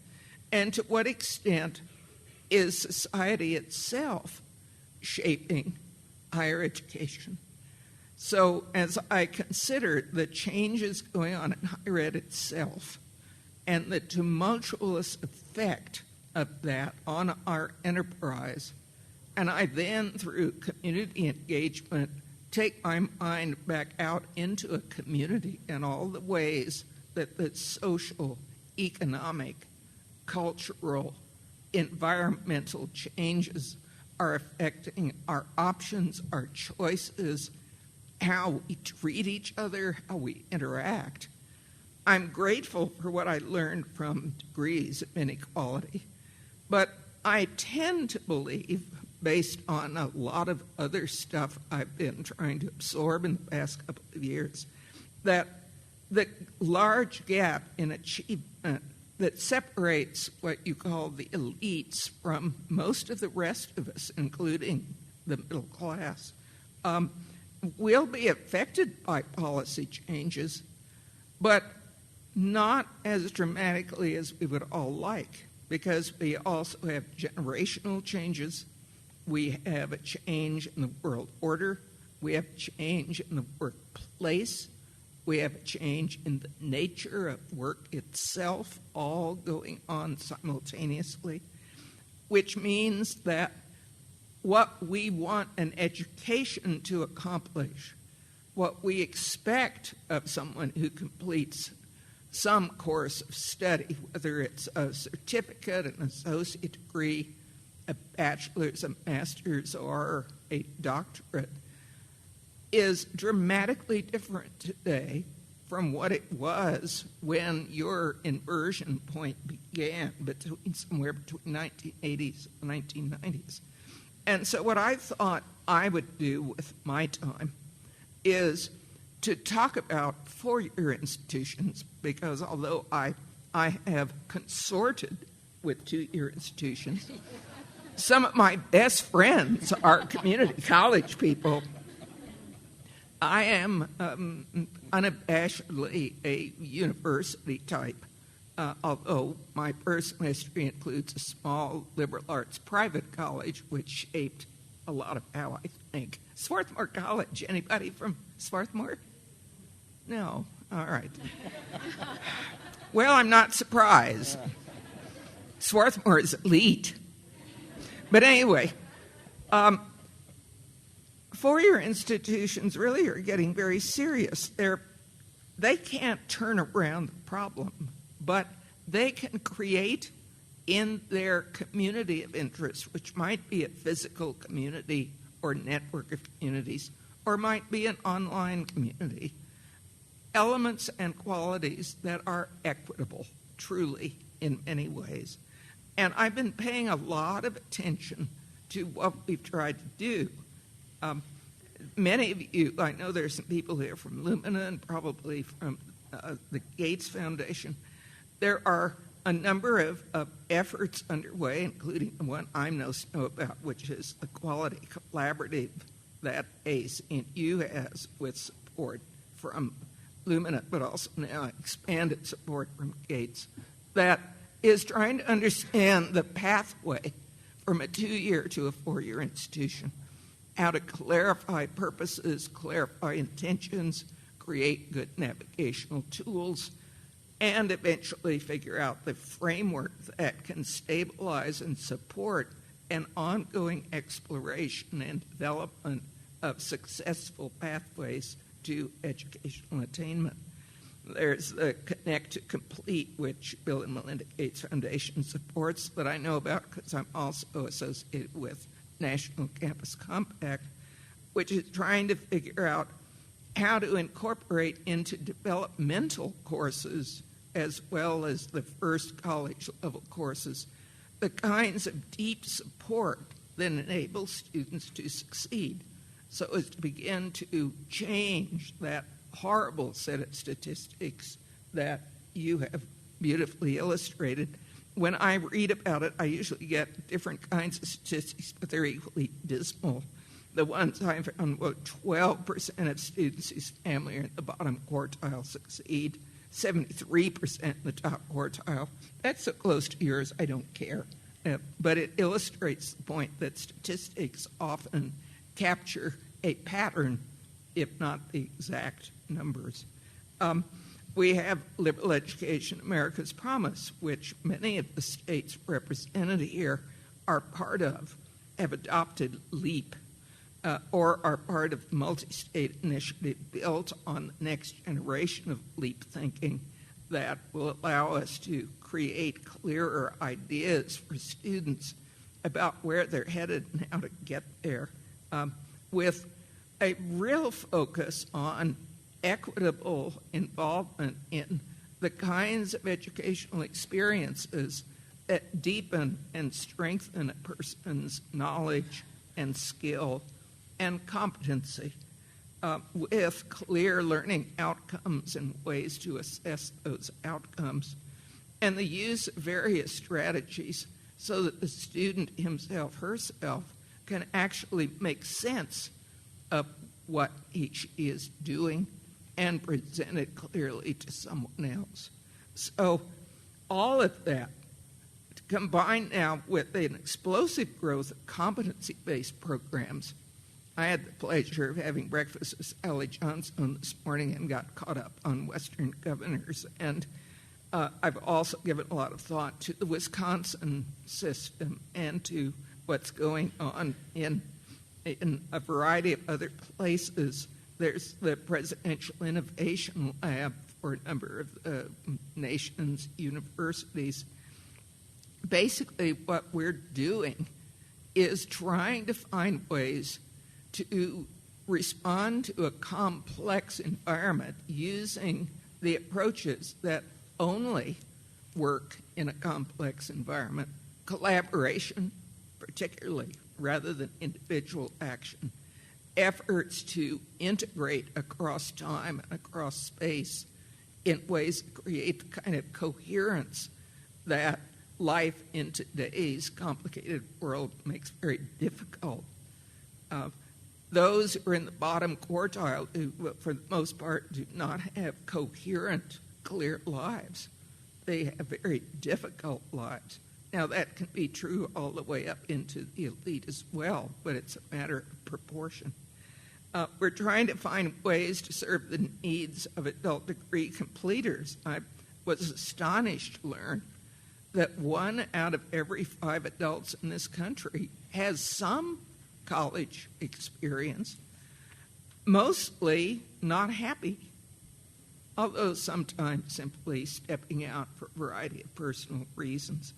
and to what extent is society itself shaping higher education. So as I consider the changes going on in higher ed itself and the tumultuous effect of that on our enterprise, and I then, through community engagement, take my mind back out into a community and all the ways that the social, economic, cultural, environmental changes are affecting our options, our choices, how we treat each other, how we interact. I'm grateful for what I learned from degrees of inequality, but I tend to believe, based on a lot of other stuff I've been trying to absorb in the past couple of years, that the large gap in achievement that separates what you call the elites from most of the rest of us, including the middle class, will be affected by policy changes, but not as dramatically as we would all like, because we also have generational changes. We have a change in the world order. We have a change in the workplace. We have a change in the nature of work itself, all going on simultaneously, which means that what we want an education to accomplish, what we expect of someone who completes some course of study, whether it's a certificate, an associate degree, a bachelor's, a master's, or a doctorate, is dramatically different today from what it was when your inversion point began, somewhere between 1980s and 1990s. And so what I thought I would do with my time is to talk about four-year institutions, because although I have consorted with two-year institutions, some of my best friends are community college people. I am unabashedly a university type, although my personal history includes a small liberal arts private college, which shaped a lot of how I think. Swarthmore College. Anybody from Swarthmore? No. All right. Well, I'm not surprised. Swarthmore is elite. But anyway, four-year institutions really are getting very serious. They can't turn around the problem, but they can create in their community of interest, which might be a physical community or network of communities, or might be an online community, elements and qualities that are equitable, truly, in many ways. And I've been paying a lot of attention to what we've tried to do. Many of you, I know there's some people here from Lumina and probably from the Gates Foundation. There are a number of efforts underway, including the one I know about, which is the Quality Collaborative that ACU has with support from Lumina, but also now expanded support from Gates, that is trying to understand the pathway from a 2-year to a 4-year institution, how to clarify purposes, clarify intentions, create good navigational tools, and eventually figure out the framework that can stabilize and support an ongoing exploration and development of successful pathways to educational attainment. There's the Connect to Complete, which Bill and Melinda Gates Foundation supports, that I know about because I'm also associated with National Campus Compact, which is trying to figure out how to incorporate into developmental courses as well as the first college-level courses the kinds of deep support that enable students to succeed, so as to begin to change that horrible set of statistics that you have beautifully illustrated. When I read about it, I usually get different kinds of statistics, but they're equally dismal. The ones I found, 12% of students whose family are in the bottom quartile succeed, 73% in the top quartile. That's so close to yours, I don't care. But it illustrates the point that statistics often capture a pattern, if not the exact numbers. We have Liberal Education America's Promise, which many of the states represented here are part of, have adopted LEAP, or are part of the multi-state initiative built on the next generation of LEAP thinking that will allow us to create clearer ideas for students about where they're headed and how to get there, with a real focus on equitable involvement in the kinds of educational experiences that deepen and strengthen a person's knowledge and skill and competency, with clear learning outcomes and ways to assess those outcomes, and the use of various strategies so that the student himself, herself, can actually make sense of what she is doing and present it clearly to someone else. So all of that, combined now with an explosive growth of competency-based programs. I had the pleasure of having breakfast with Sally Johnson this morning and got caught up on Western governors. And I've also given a lot of thought to the Wisconsin system and to what's going on in a variety of other places. There's the Presidential Innovation Lab for a number of the nation's universities. Basically, what we're doing is trying to find ways to respond to a complex environment using the approaches that only work in a complex environment. Collaboration, particularly, rather than individual action. Efforts to integrate across time and across space in ways that create the kind of coherence that life in today's complicated world makes very difficult. Those who are in the bottom quartile, who, for the most part, do not have coherent, clear lives. They have very difficult lives. Now, that can be true all the way up into the elite as well, but it's a matter of proportion. We're trying to find ways to serve the needs of adult degree completers. I was astonished to learn that 1 out of every 5 adults in this country has some college experience, mostly not happy, although sometimes simply stepping out for a variety of personal reasons.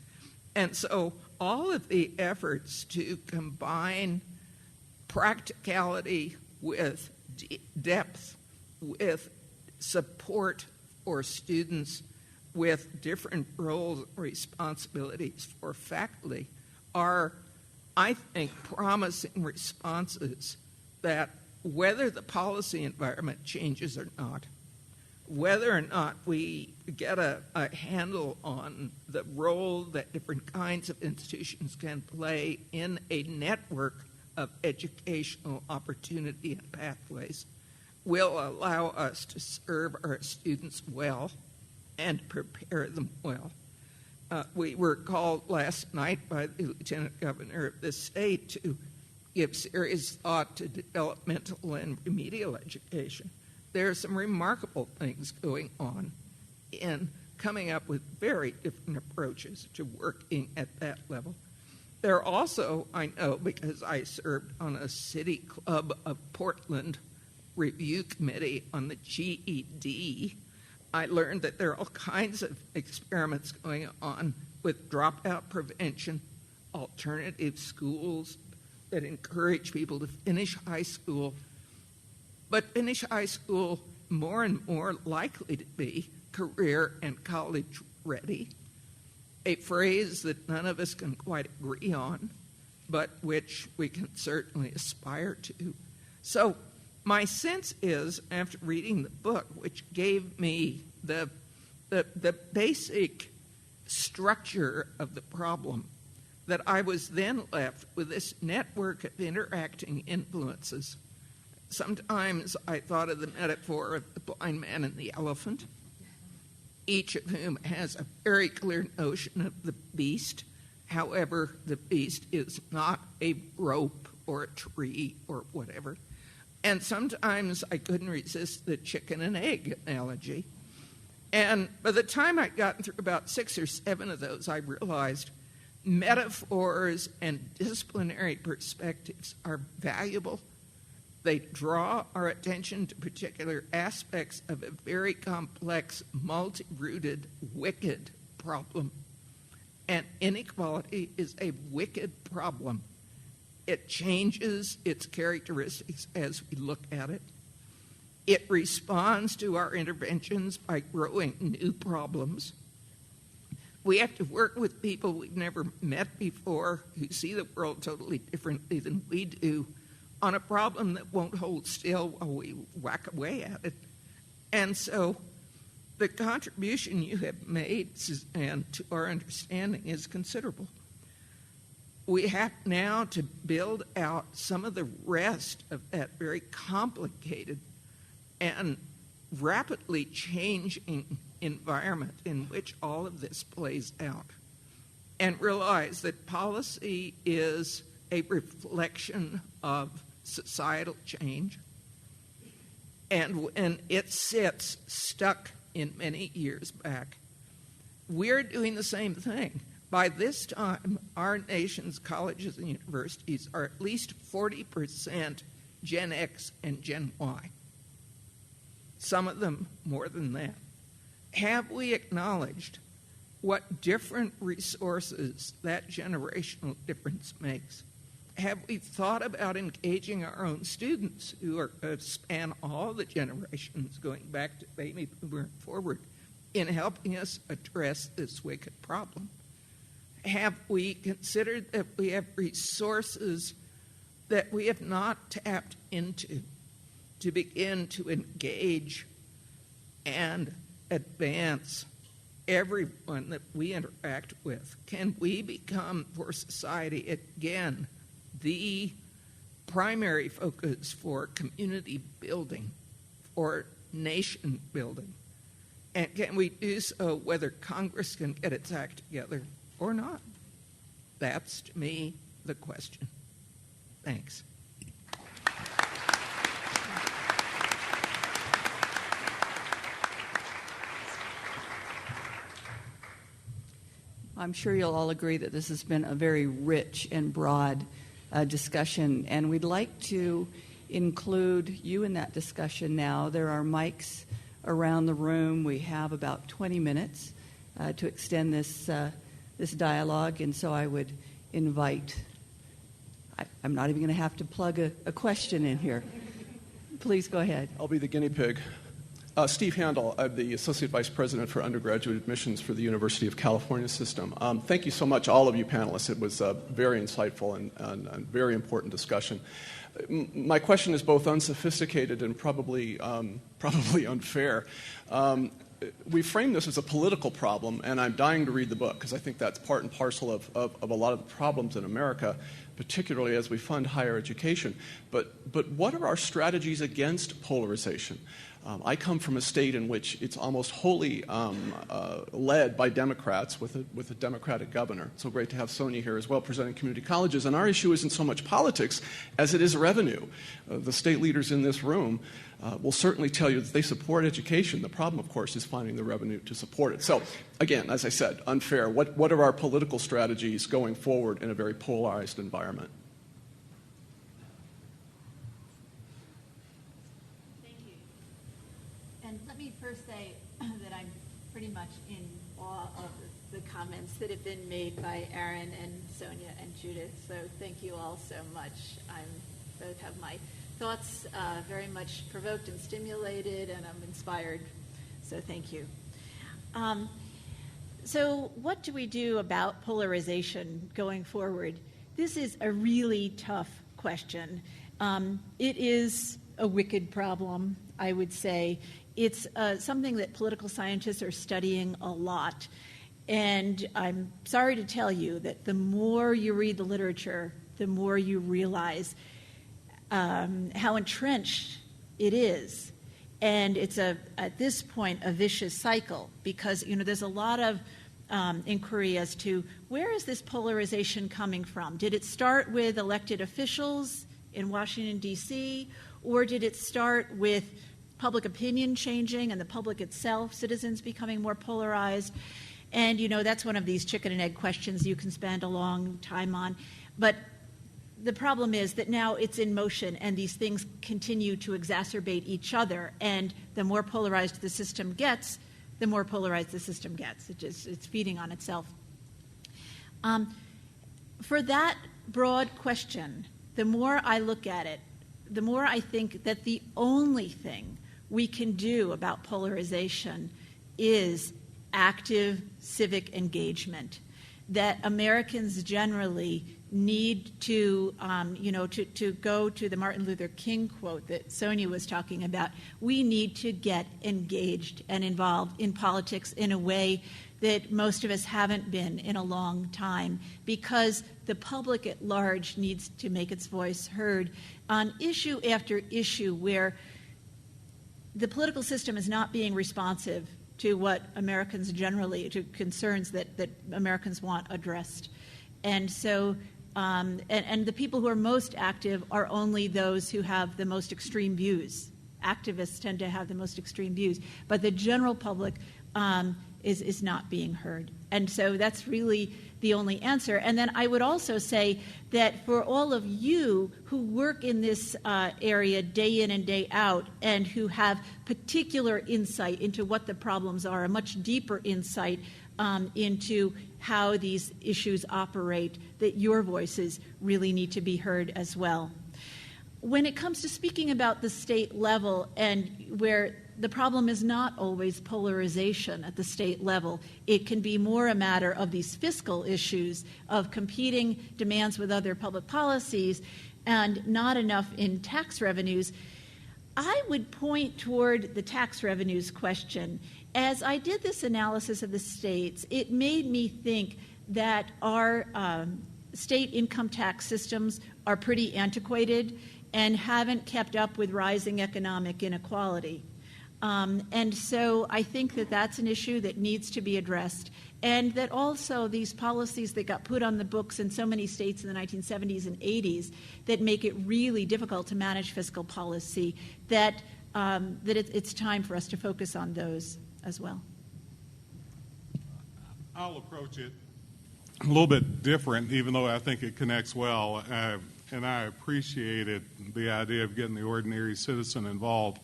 And so all of the efforts to combine practicality with depth, with support for students, with different roles and responsibilities for faculty are, I think, promising responses that, whether the policy environment changes or not, whether or not we get a handle on the role that different kinds of institutions can play in a network of educational opportunity and pathways will allow us to serve our students well and prepare them well. We were called last night by the Lieutenant Governor of this state to give serious thought to developmental and remedial education. There are some remarkable things going on in coming up with very different approaches to working at that level. There are also, I know because I served on a City Club of Portland review committee on the GED, I learned that there are all kinds of experiments going on with dropout prevention, alternative schools that encourage people to finish high school, but finish high school more and more likely to be career and college ready, a phrase that none of us can quite agree on, but which we can certainly aspire to. So my sense is, after reading the book, which gave me the basic structure of the problem, that I was then left with this network of interacting influences. Sometimes I thought of the metaphor of the blind man and the elephant, each of whom has a very clear notion of the beast. However, the beast is not a rope or a tree or whatever. And sometimes I couldn't resist the chicken and egg analogy. And by the time I'd gotten through about 6 or 7 of those, I realized metaphors and disciplinary perspectives are valuable. They draw our attention to particular aspects of a very complex, multi-rooted, wicked problem. And inequality is a wicked problem. It changes its characteristics as we look at it. It responds to our interventions by growing new problems. We have to work with people we've never met before who see the world totally differently than we do on a problem that won't hold still while we whack away at it. And so the contribution you have made, Suzanne, to our understanding is considerable. We have now to build out some of the rest of that very complicated and rapidly changing environment in which all of this plays out, and realize that policy is a reflection of societal change, and when it sits stuck in many years back, we're doing the same thing. By this time, our nation's colleges and universities are at least 40% Gen X and Gen Y. Some of them more than that. Have we acknowledged what different resources that generational difference makes? Have we thought about engaging our own students who are span all the generations going back to baby boomer and forward in helping us address this wicked problem? Have we considered that we have resources that we have not tapped into to begin to engage and advance everyone that we interact with? Can we become, for society, again, the primary focus for community building, for nation building? And can we do so whether Congress can get its act together or not? That's, to me, the question. Thanks. I'm sure you'll all agree that this has been a very rich and broad discussion, and we'd like to include you in that discussion now. There are mics around the room. We have about 20 minutes to extend this dialogue, and so I would invite, I'm not even going to have to plug a question in here. Please go ahead. I'll be the guinea pig. Steve Handel, I'm the Associate Vice President for Undergraduate Admissions for the University of California System. Thank you so much, all of you panelists. It was a very insightful and very important discussion. My question is both unsophisticated and probably unfair. We frame this as a political problem, and I'm dying to read the book because I think that's part and parcel of a lot of the problems in America, particularly as we fund higher education. But what are our strategies against polarization? I come from a state in which it's almost wholly led by Democrats with a Democratic governor. So great to have Sonya here as well presenting community colleges. And our issue isn't so much politics as it is revenue. The state leaders in this room will certainly tell you that they support education. The problem, of course, is finding the revenue to support it. So again, as I said, unfair. What are our political strategies going forward in a very polarized environment? First say that I'm pretty much in awe of the comments that have been made by Aaron and Sonya and Judith. So thank you all so much. Both have my thoughts very much provoked and stimulated, and I'm inspired. So thank you. So what do we do about polarization going forward? This is a really tough question. It is a wicked problem, I would say. It's something that political scientists are studying a lot. And I'm sorry to tell you that the more you read the literature, the more you realize how entrenched it is. And it's, at this point, a vicious cycle because, there's a lot of inquiry as to where is this polarization coming from? Did it start with elected officials in Washington, D.C., or did it start with public opinion changing and the public itself, citizens becoming more polarized? And, that's one of these chicken and egg questions you can spend a long time on. But the problem is that now it's in motion and these things continue to exacerbate each other. And the more polarized the system gets, the more polarized the system gets. It's feeding on itself. For that broad question, the more I look at it, the more I think that the only thing we can do about polarization is active civic engagement, that Americans generally need to, to go to the Martin Luther King quote that Sonya was talking about. We need to get engaged and involved in politics in a way that most of us haven't been in a long time, because the public at large needs to make its voice heard on issue after issue where the political system is not being responsive to what Americans generally, to concerns that Americans want addressed. And so, and the people who are most active are only those who have the most extreme views. Activists tend to have the most extreme views, but the general public is not being heard. And so that's really the only answer. And then I would also say that for all of you who work in this area day in and day out and who have particular insight into what the problems are, a much deeper insight into how these issues operate, that your voices really need to be heard as well. When it comes to speaking about the state level, and where the problem is not always polarization at the state level, it can be more a matter of these fiscal issues of competing demands with other public policies and not enough in tax revenues. I would point toward the tax revenues question. As I did this analysis of the states, it made me think that our state income tax systems are pretty antiquated and haven't kept up with rising economic inequality. And so I think that that's an issue that needs to be addressed, and that also these policies that got put on the books in so many states in the 1970s and 80s that make it really difficult to manage fiscal policy, that it's time for us to focus on those as well. I'll approach it a little bit different, even though I think it connects well. And I appreciated the idea of getting the ordinary citizen involved.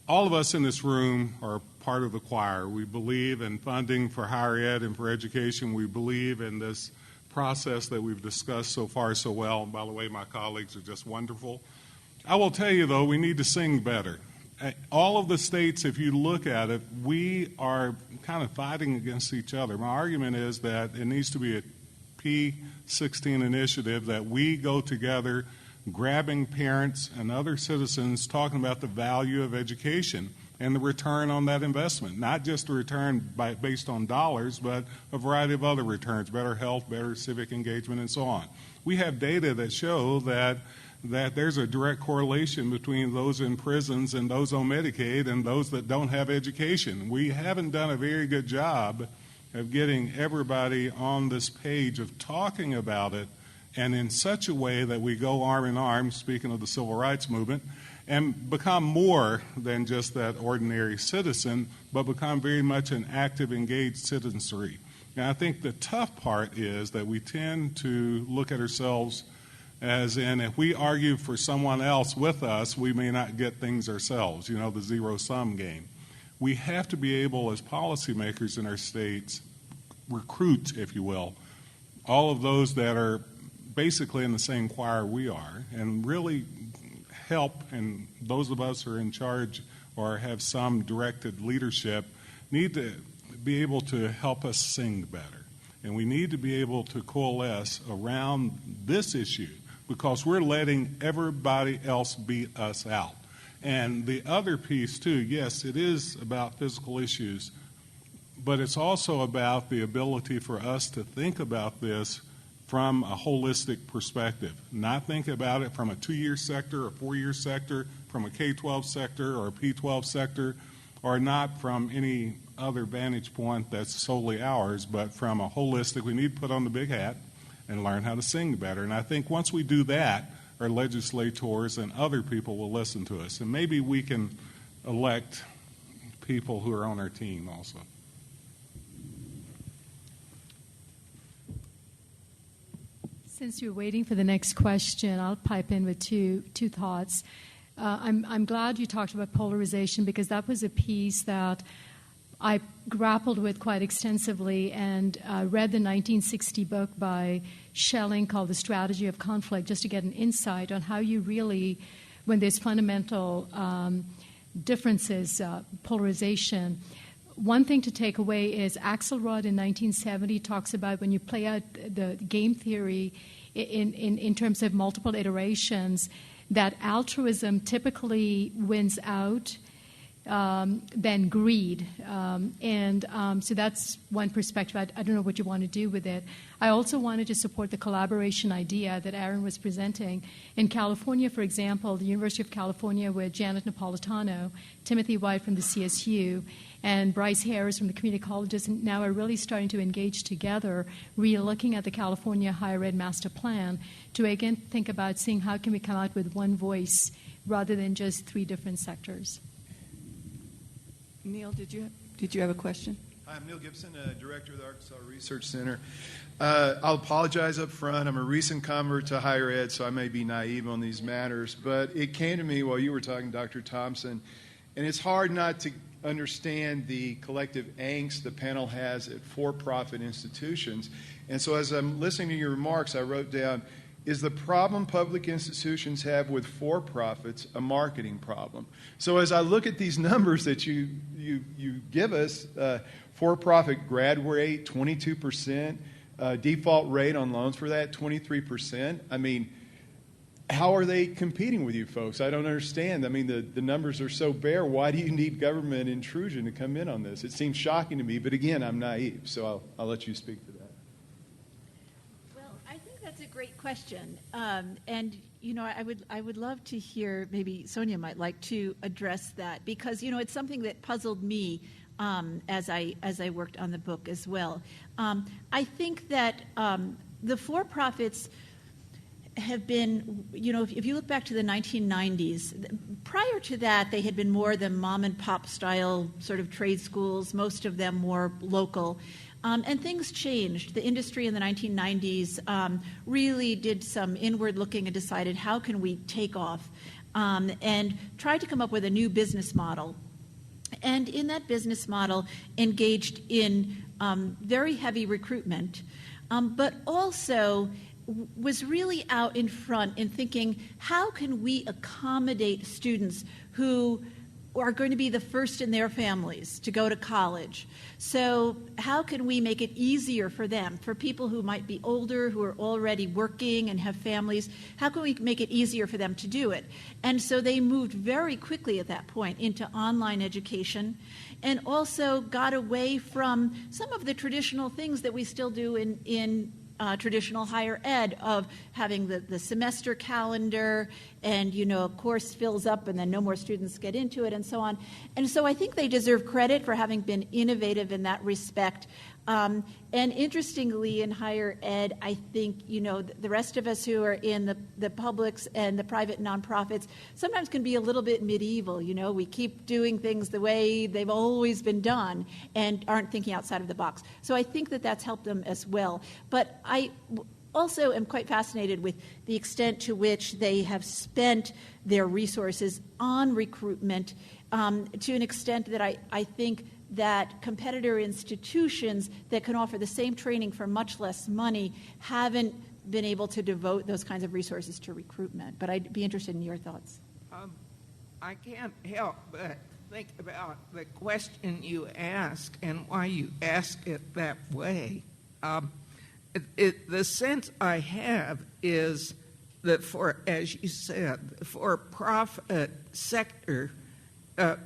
All of us in this room are part of the choir. We believe in funding for higher ed and for education. We believe in this process that we've discussed so far so well. And by the way, my colleagues are just wonderful. I will tell you, though, we need to sing better. all of the states, if you look at it, we are kind of fighting against each other. My argument is that it needs to be a P16 initiative, that we go together, grabbing parents and other citizens, talking about the value of education and the return on that investment, not just the return based on dollars, but a variety of other returns, better health, better civic engagement, and so on. We have data that show that there's a direct correlation between those in prisons and those on Medicaid and those that don't have education. We haven't done a very good job of getting everybody on this page of talking about it, and in such a way that we go arm in arm, speaking of the civil rights movement, and become more than just that ordinary citizen, but become very much an active, engaged citizenry. And I think the tough part is that we tend to look at ourselves as in, if we argue for someone else with us, we may not get things ourselves, the zero-sum game. We have to be able, as policymakers in our states, recruit, if you will, all of those that are basically in the same choir we are, and really help, and those of us who are in charge or have some directed leadership need to be able to help us sing better. And we need to be able to coalesce around this issue, because we're letting everybody else beat us out. And the other piece, too, yes, it is about physical issues, but it's also about the ability for us to think about this from a holistic perspective, not think about it from a 2-year sector, a 4-year sector, from a K-12 sector or a P-12 sector, or not from any other vantage point that's solely ours, but from a holistic, we need to put on the big hat and learn how to sing better. And I think once we do that, our legislators and other people will listen to us. And maybe we can elect people who are on our team also. Since you're waiting for the next question, I'll pipe in with two thoughts. I'm glad you talked about polarization, because that was a piece that I grappled with quite extensively, and read the 1960 book by Schelling called The Strategy of Conflict, just to get an insight on how you really, when there's fundamental differences, polarization. One thing to take away is Axelrod in 1970 talks about when you play out the game theory in terms of multiple iterations, that altruism typically wins out than greed. So that's one perspective. I don't know what you want to do with it. I also wanted to support the collaboration idea that Aaron was presenting. In California, for example, the University of California with Janet Napolitano, Timothy White from the CSU, and Bryce Harris from the community colleges now are really starting to engage together, re-looking at the California Higher Ed Master Plan to again think about seeing how can we come out with one voice rather than just 3 different sectors. Neil, did you have a question? Hi, I'm Neil Gibson, Director of the Arkansas Research Center. I'll apologize up front. I'm a recent convert to higher ed, so I may be naive on these matters. But it came to me while you were talking, Dr. Thompson, and it's hard not to understand the collective angst the panel has at for-profit institutions. And so as I'm listening to your remarks, I wrote down, is the problem public institutions have with for-profits a marketing problem? So as I look at these numbers that you give us, for-profit grad rate, 22%, default rate on loans for that, 23%. I mean, how are they competing with you folks? I don't understand. I mean, the numbers are so bare. Why do you need government intrusion to come in on this? It seems shocking to me, but again, I'm naive, so I'll let you speak to that. That's a great question, and I would love to hear. Maybe Sonya might like to address that, because it's something that puzzled me as I worked on the book as well. I think that the for-profits have been, if you look back to the 1990s, prior to that they had been more the mom and pop style sort of trade schools, most of them more local. And things changed. The industry in the 1990s really did some inward looking and decided how can we take off, and tried to come up with a new business model. And in that business model engaged in very heavy recruitment, but also was really out in front in thinking, how can we accommodate students who are going to be the first in their families to go to college. So how can we make it easier for them, for people who might be older, who are already working and have families? How can we make it easier for them to do it? And so they moved very quickly at that point into online education, and also got away from some of the traditional things that we still do in traditional higher ed, of having the semester calendar and, a course fills up and then no more students get into it and so on. And so I think they deserve credit for having been innovative in that respect. And interestingly, in higher ed, I think, the rest of us who are in the publics and the private nonprofits sometimes can be a little bit medieval. We keep doing things the way they've always been done and aren't thinking outside of the box. So I think that that's helped them as well. But I also am quite fascinated with the extent to which they have spent their resources on recruitment, to an extent that I think that competitor institutions that can offer the same training for much less money haven't been able to devote those kinds of resources to recruitment. But I'd be interested in your thoughts. I can't help but think about the question you ask and why you ask it that way. The sense I have is that as you said, the for-profit sector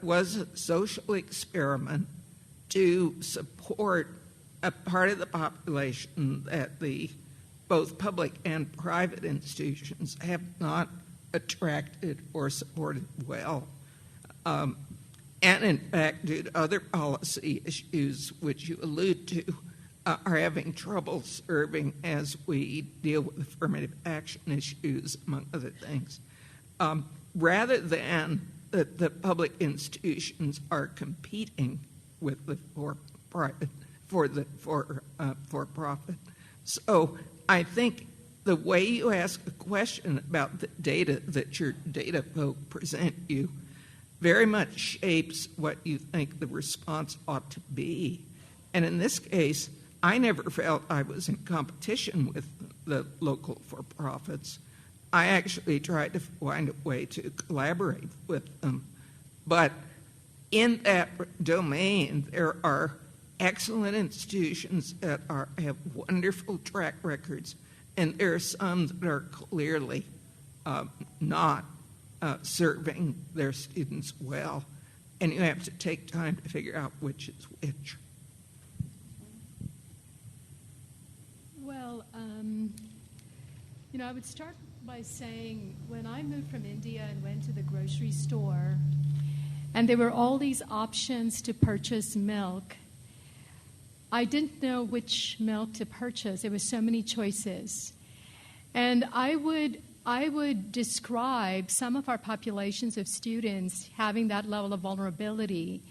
was a social experiment to support a part of the population that both public and private institutions have not attracted or supported well. And in fact, due to other policy issues which you allude to, are having trouble serving as we deal with affirmative action issues, among other things. Rather than that the public institutions are competing with the for-profit. So I think the way you ask a question about the data that your data folk present you very much shapes what you think the response ought to be. And in this case, I never felt I was in competition with the local for-profits. I actually tried to find a way to collaborate with them. But in that domain, there are excellent institutions that have wonderful track records, and there are some that are clearly not serving their students well. And you have to take time to figure out which is which. Well, I would start by saying when I moved from India and went to the grocery store, and there were all these options to purchase milk, I didn't know which milk to purchase. There were so many choices. And I would describe some of our populations of students having that level of vulnerability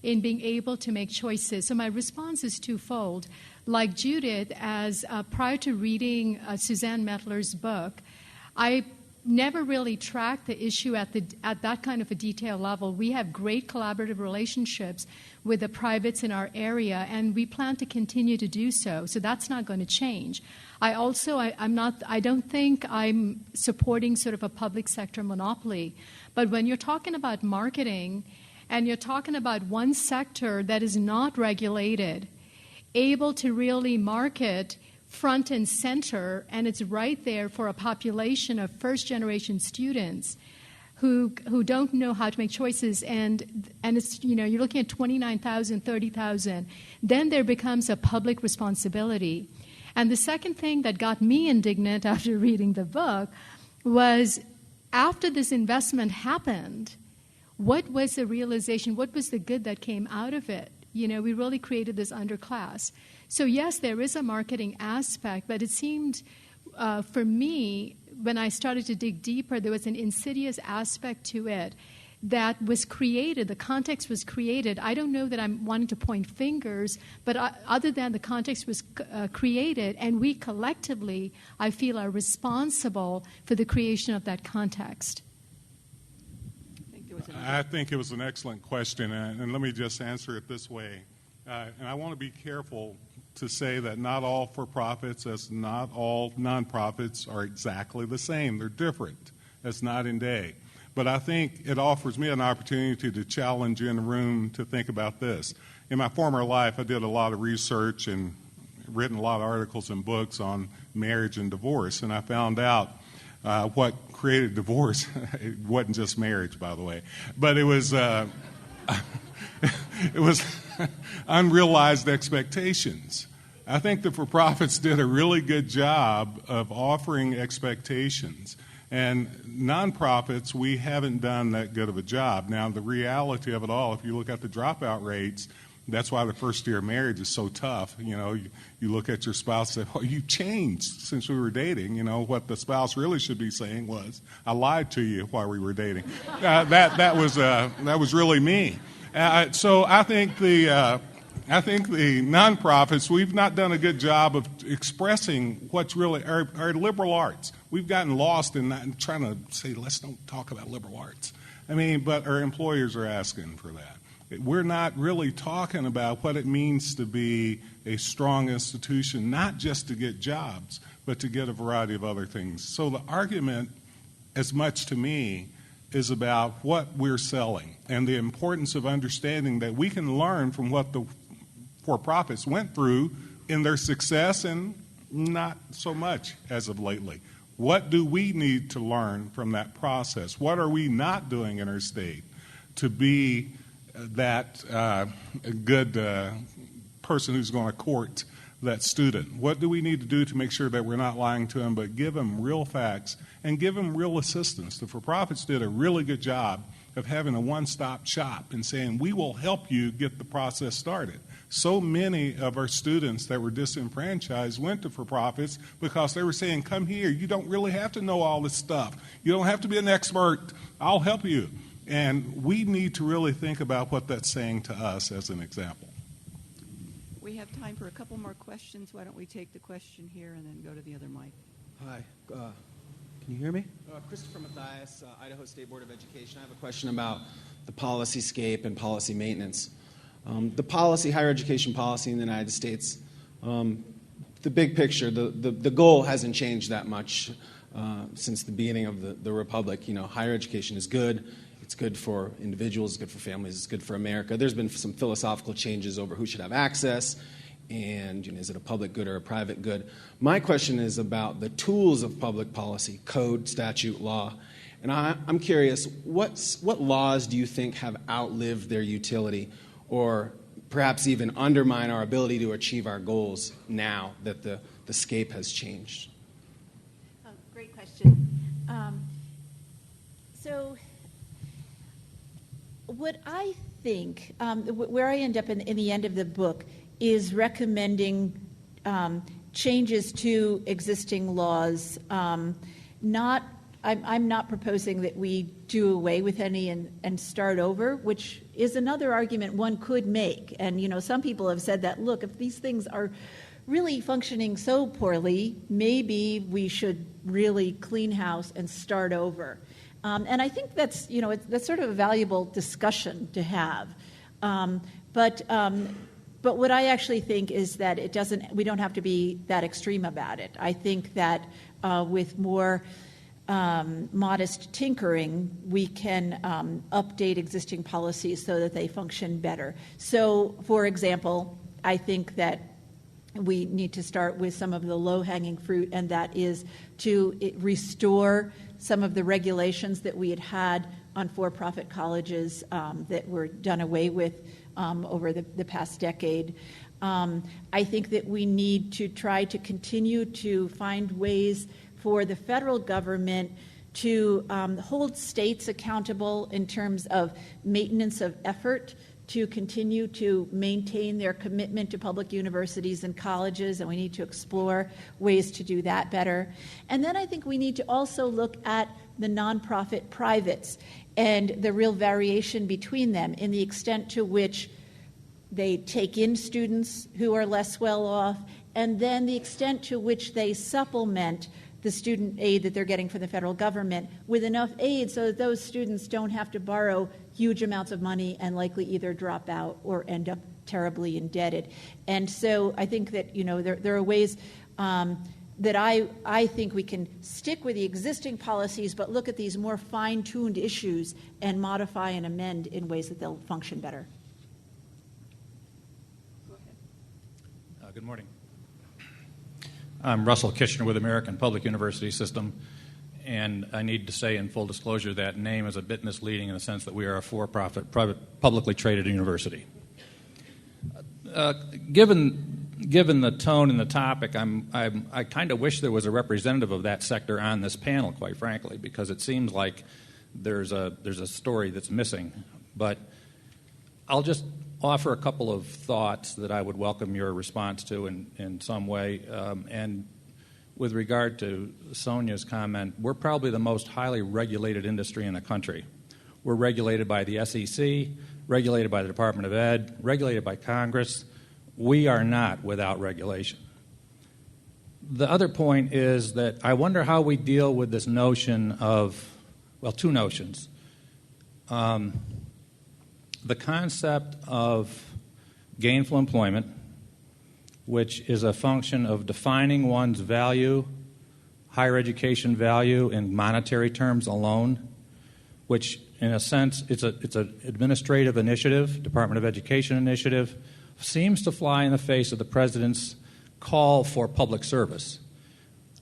in being able to make choices. So my response is twofold. Like Judith, as prior to reading Suzanne Mettler's book, I never really tracked the issue at that kind of a detail level. We have great collaborative relationships with the privates in our area, and we plan to continue to do so. So that's not going to change. I don't think I'm supporting sort of a public sector monopoly. But when you're talking about marketing, and you're talking about one sector that is not regulated, able to really market front and center, and it's right there for a population of first-generation students who don't know how to make choices, and it's, you're looking at 29,000, 30,000, then there becomes a public responsibility. And the second thing that got me indignant after reading the book was after this investment happened, what was the realization, what was the good that came out of it? We really created this underclass. So yes, there is a marketing aspect, but it seemed, for me, when I started to dig deeper, there was an insidious aspect to it that was created. The context was created. I don't know that I'm wanting to point fingers, but other than the context was created, and we collectively, I feel, are responsible for the creation of that context. I think it was an excellent question, and let me just answer it this way. And I want to be careful to say that not all for-profits, as not all nonprofits, are exactly the same. They're different, as night and day. But I think it offers me an opportunity to challenge you in the room to think about this. In my former life, I did a lot of research and written a lot of articles and books on marriage and divorce, and I found out what created divorce. It wasn't just marriage, by the way, but it was it was unrealized expectations. I think the for-profits did a really good job of offering expectations. And nonprofits, we haven't done that good of a job. Now, the reality of it all, if you look at the dropout rates, that's why the first year of marriage is so tough. You know, you look at your spouse and say, well, you've changed since we were dating. You know, what the spouse really should be saying was, I lied to you while we were dating. That was really me. So I think the nonprofits, we've not done a good job of expressing what's really our liberal arts. We've gotten lost in that and trying to say, let's don't talk about liberal arts. I mean, but our employers are asking for that. We're not really talking about what it means to be a strong institution, not just to get jobs, but to get a variety of other things. So the argument, as much to me, is about what we're selling and the importance of understanding that we can learn from what the for-profits went through in their success and not so much as of lately. What do we need to learn from that process? What are we not doing in our state to be that good person who's going to court that student? What do we need to do to make sure that we're not lying to them, but give them real facts and give them real assistance? The for-profits did a really good job of having a one-stop shop and saying, we will help you get the process started. So many of our students that were disenfranchised went to for-profits because they were saying, come here, you don't really have to know all this stuff. You don't have to be an expert. I'll help you. And we need to really think about what that's saying to us as an example. We have time for a couple more questions. Why don't we take the question here and then go to the other mic? Hi. Can you hear me? Christopher Mathias, Idaho State Board of Education. I have a question about the policy scape and policy maintenance. The policy, higher education policy in the United States, the big picture, the goal hasn't changed that much since the beginning of the Republic. You know, higher education is good. It's good for individuals, it's good for families, it's good for America. There's been some philosophical changes over who should have access and, you know, is it a public good or a private good? My question is about the tools of public policy, code, statute, law. And I'm curious, what laws do you think have outlived their utility or perhaps even undermine our ability to achieve our goals now that the scape has changed? Great question. So what I think, where I end up in the end of the book, is recommending changes to existing laws. I'm not proposing that we do away with any and start over, which is another argument one could make. And, you know, some people have said that, look, if these things are really functioning so poorly, maybe we should really clean house and start over. And I think that's, you know, that's sort of a valuable discussion to have. But what I actually think is that we don't have to be that extreme about it. I think that with more modest tinkering, we can update existing policies so that they function better. So, for example, I think that we need to start with some of the low-hanging fruit, and that is to restore some of the regulations that we had on for-profit colleges that were done away with over the past decade. I think that we need to try to continue to find ways for the federal government to hold states accountable in terms of maintenance of effort to continue to maintain their commitment to public universities and colleges, and we need to explore ways to do that better. And then I think we need to also look at the nonprofit privates and the real variation between them in the extent to which they take in students who are less well off, and then the extent to which they supplement the student aid that they're getting from the federal government with enough aid so that those students don't have to borrow huge amounts of money and likely either drop out or end up terribly indebted. And so I think that, you know, there are ways that I think we can stick with the existing policies, but look at these more fine-tuned issues and modify and amend in ways that they'll function better. Go ahead. Good morning. I'm Russell Kitchener with American Public University System, and I need to say in full disclosure that name is a bit misleading in the sense that we are a for-profit, private, publicly traded university. Given the tone and the topic, I kind of wish there was a representative of that sector on this panel, quite frankly, because it seems like there's a story that's missing. But I'll just offer a couple of thoughts that I would welcome your response to in some way. And with regard to Sonia's comment, we're probably the most highly regulated industry in the country. We're regulated by the SEC, regulated by the Department of Ed, regulated by Congress. We are not without regulation. The other point is that I wonder how we deal with this notion of, well, two notions. The concept of gainful employment, which is a function of defining one's value, higher education value in monetary terms alone, which in a sense it's an administrative initiative, Department of Education initiative, seems to fly in the face of the President's call for public service,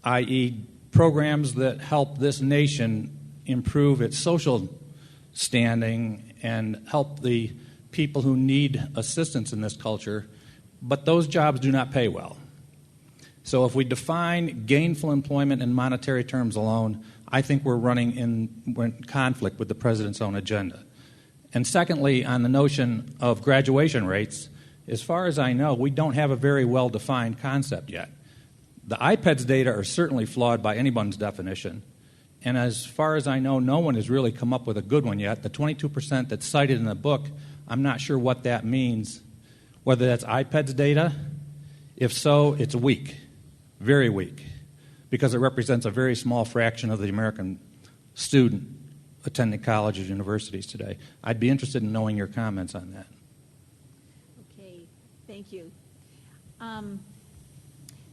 i.e. programs that help this nation improve its social standing and help the people who need assistance in this culture, but those jobs do not pay well. So if we define gainful employment in monetary terms alone, I think we're in conflict with the President's own agenda. And secondly, on the notion of graduation rates, as far as I know, we don't have a very well-defined concept yet. The IPEDS data are certainly flawed by anyone's definition, and as far as I know, no one has really come up with a good one yet. The 22% that's cited in the book, I'm not sure what that means, whether that's IPEDS data. If so, it's weak, very weak, because it represents a very small fraction of the American student attending colleges and universities today. I'd be interested in knowing your comments on that. Thank you.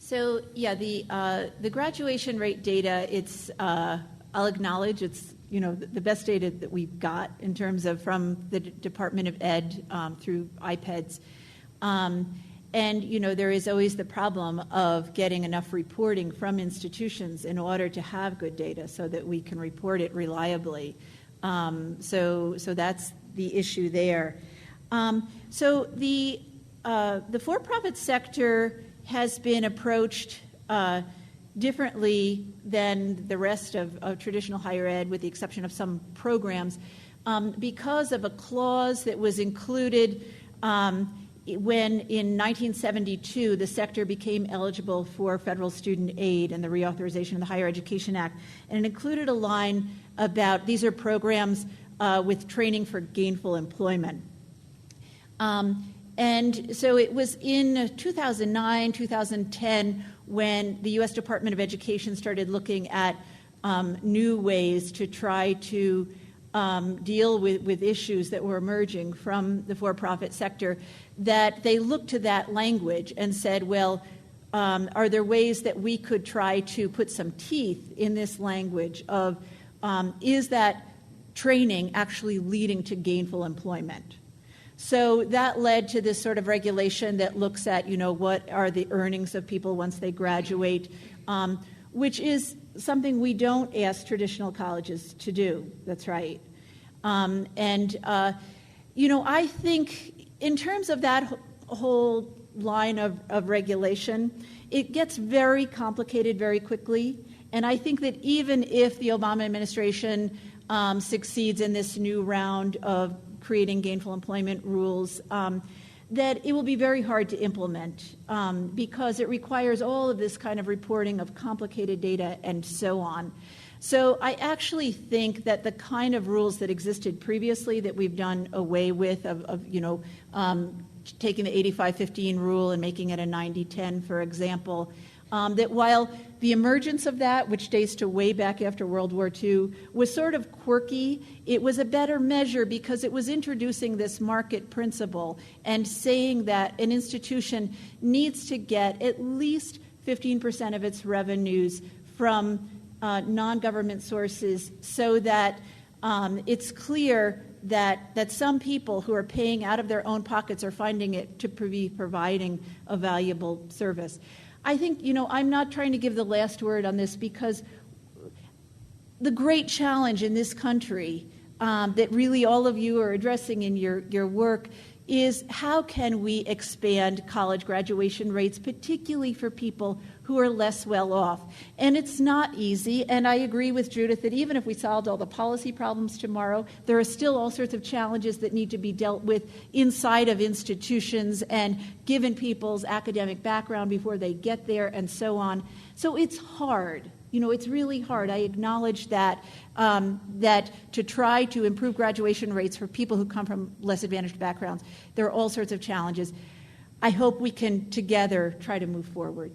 The graduation rate data, it's I'll acknowledge it's the best data that we've got in terms of from the Department of Ed through IPEDS. And there is always the problem of getting enough reporting from institutions in order to have good data so that we can report it reliably. So that's the issue there. The for-profit sector has been approached differently than the rest of traditional higher ed, with the exception of some programs, because of a clause that was included when in 1972 the sector became eligible for federal student aid and the reauthorization of the Higher Education Act. And it included a line about these are programs with training for gainful employment. And so it was in 2009, 2010, when the U.S. Department of Education started looking at new ways to try to deal with issues that were emerging from the for-profit sector, that they looked to that language and said, well, are there ways that we could try to put some teeth in this language of is that training actually leading to gainful employment? So that led to this sort of regulation that looks at, what are the earnings of people once they graduate, which is something we don't ask traditional colleges to do. That's right. I think in terms of that whole line of regulation, it gets very complicated very quickly. And I think that even if the Obama administration succeeds in this new round of creating gainful employment rules, that it will be very hard to implement because it requires all of this kind of reporting of complicated data and so on. So I actually think that the kind of rules that existed previously that we've done away with of taking the 85-15 rule and making it a 90-10, for example, that while the emergence of that, which dates to way back after World War II, was sort of quirky, it was a better measure because it was introducing this market principle and saying that an institution needs to get at least 15% of its revenues from non-government sources, so that it's clear that some people who are paying out of their own pockets are finding it to be providing a valuable service. I think, I'm not trying to give the last word on this, because the great challenge in this country that really all of you are addressing in your work is how can we expand college graduation rates, particularly for people who are less well off. And it's not easy, and I agree with Judith that even if we solved all the policy problems tomorrow, there are still all sorts of challenges that need to be dealt with inside of institutions and given people's academic background before they get there and so on. So it's hard. It's really hard. I acknowledge that that to try to improve graduation rates for people who come from less advantaged backgrounds, there are all sorts of challenges. I hope we can together try to move forward.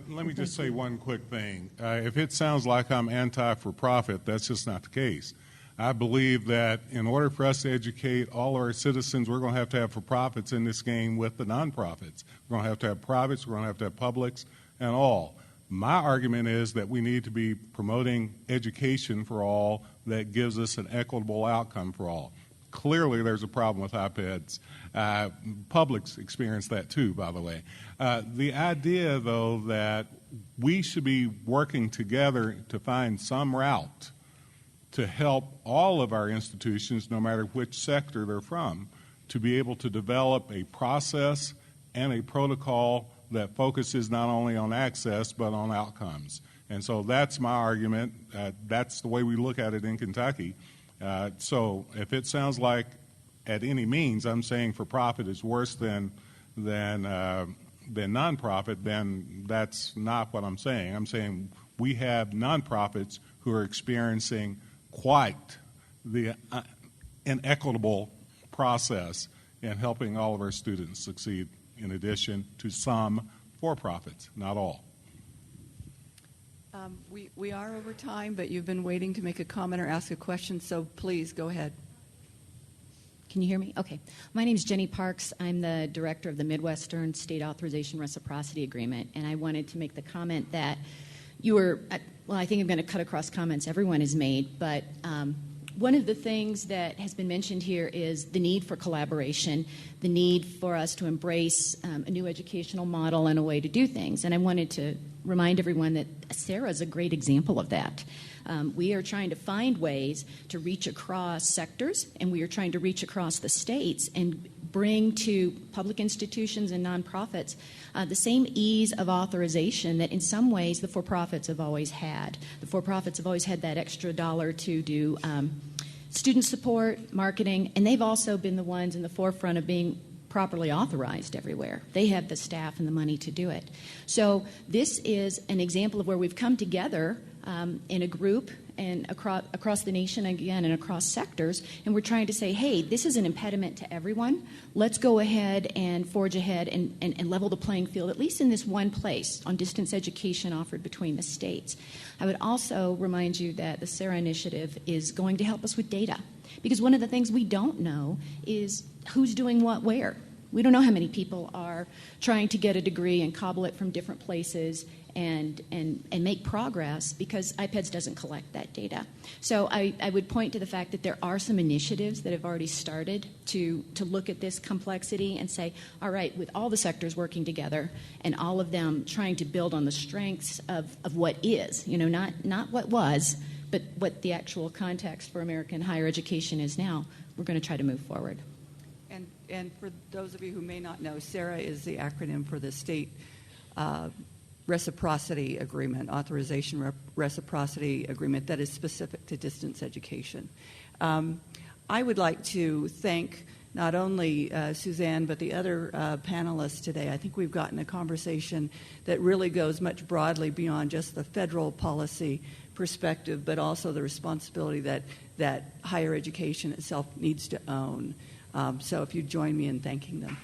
Let me just say one quick thing. If it sounds like I'm anti-for-profit, that's just not the case. I believe that in order for us to educate all our citizens, we're going to have for-profits in this game with the nonprofits. We're going to have privates, we're going to have publics, and all. My argument is that we need to be promoting education for all that gives us an equitable outcome for all. Clearly, there's a problem with iPads. Publics experience that too, by the way. The idea, though, that we should be working together to find some route to help all of our institutions, no matter which sector they're from, to be able to develop a process and a protocol that focuses not only on access but on outcomes. And so that's my argument. That's the way we look at it in Kentucky. So if it sounds like at any means I'm saying for-profit is worse than nonprofit, then that's not what I'm saying. I'm saying we have nonprofits who are experiencing quite the inequitable process in helping all of our students succeed, in addition to some for-profits, not all. We are over time, but you've been waiting to make a comment or ask a question, so please go ahead. Can you hear me? Okay. My name is Jenny Parks. I'm the director of the Midwestern State Authorization Reciprocity Agreement, and I wanted to make the comment that you were, well, I think I'm going to cut across comments everyone has made, but one of the things that has been mentioned here is the need for collaboration, the need for us to embrace a new educational model and a way to do things. And I wanted to remind everyone that Sarah is a great example of that. We are trying to find ways to reach across sectors, and we are trying to reach across the states and bring to public institutions and nonprofits the same ease of authorization that in some ways the for-profits have always had. The for-profits have always had that extra dollar to do student support, marketing, and they've also been the ones in the forefront of being properly authorized everywhere. They have the staff and the money to do it. So this is an example of where we've come together in a group and across the nation again and across sectors, and we're trying to say, hey, this is an impediment to everyone. Let's go ahead and forge ahead and level the playing field, at least in this one place on distance education offered between the states. I would also remind you that the SARA initiative is going to help us with data, because one of the things we don't know is who's doing what where. We don't know how many people are trying to get a degree and cobble it from different places and make progress, because IPEDS doesn't collect that data. So I would point to the fact that there are some initiatives that have already started to look at this complexity and say, all right, with all the sectors working together and all of them trying to build on the strengths of what is, not what was, but what the actual context for American higher education is now, we're going to try to move forward. And for those of you who may not know, SARA is the acronym for the State Reciprocity Agreement, Authorization Reciprocity Agreement that is specific to distance education. I would like to thank not only Suzanne, but the other panelists today. I think we've gotten a conversation that really goes much broadly beyond just the federal policy perspective, but also the responsibility that higher education itself needs to own. So if you'd join me in thanking them.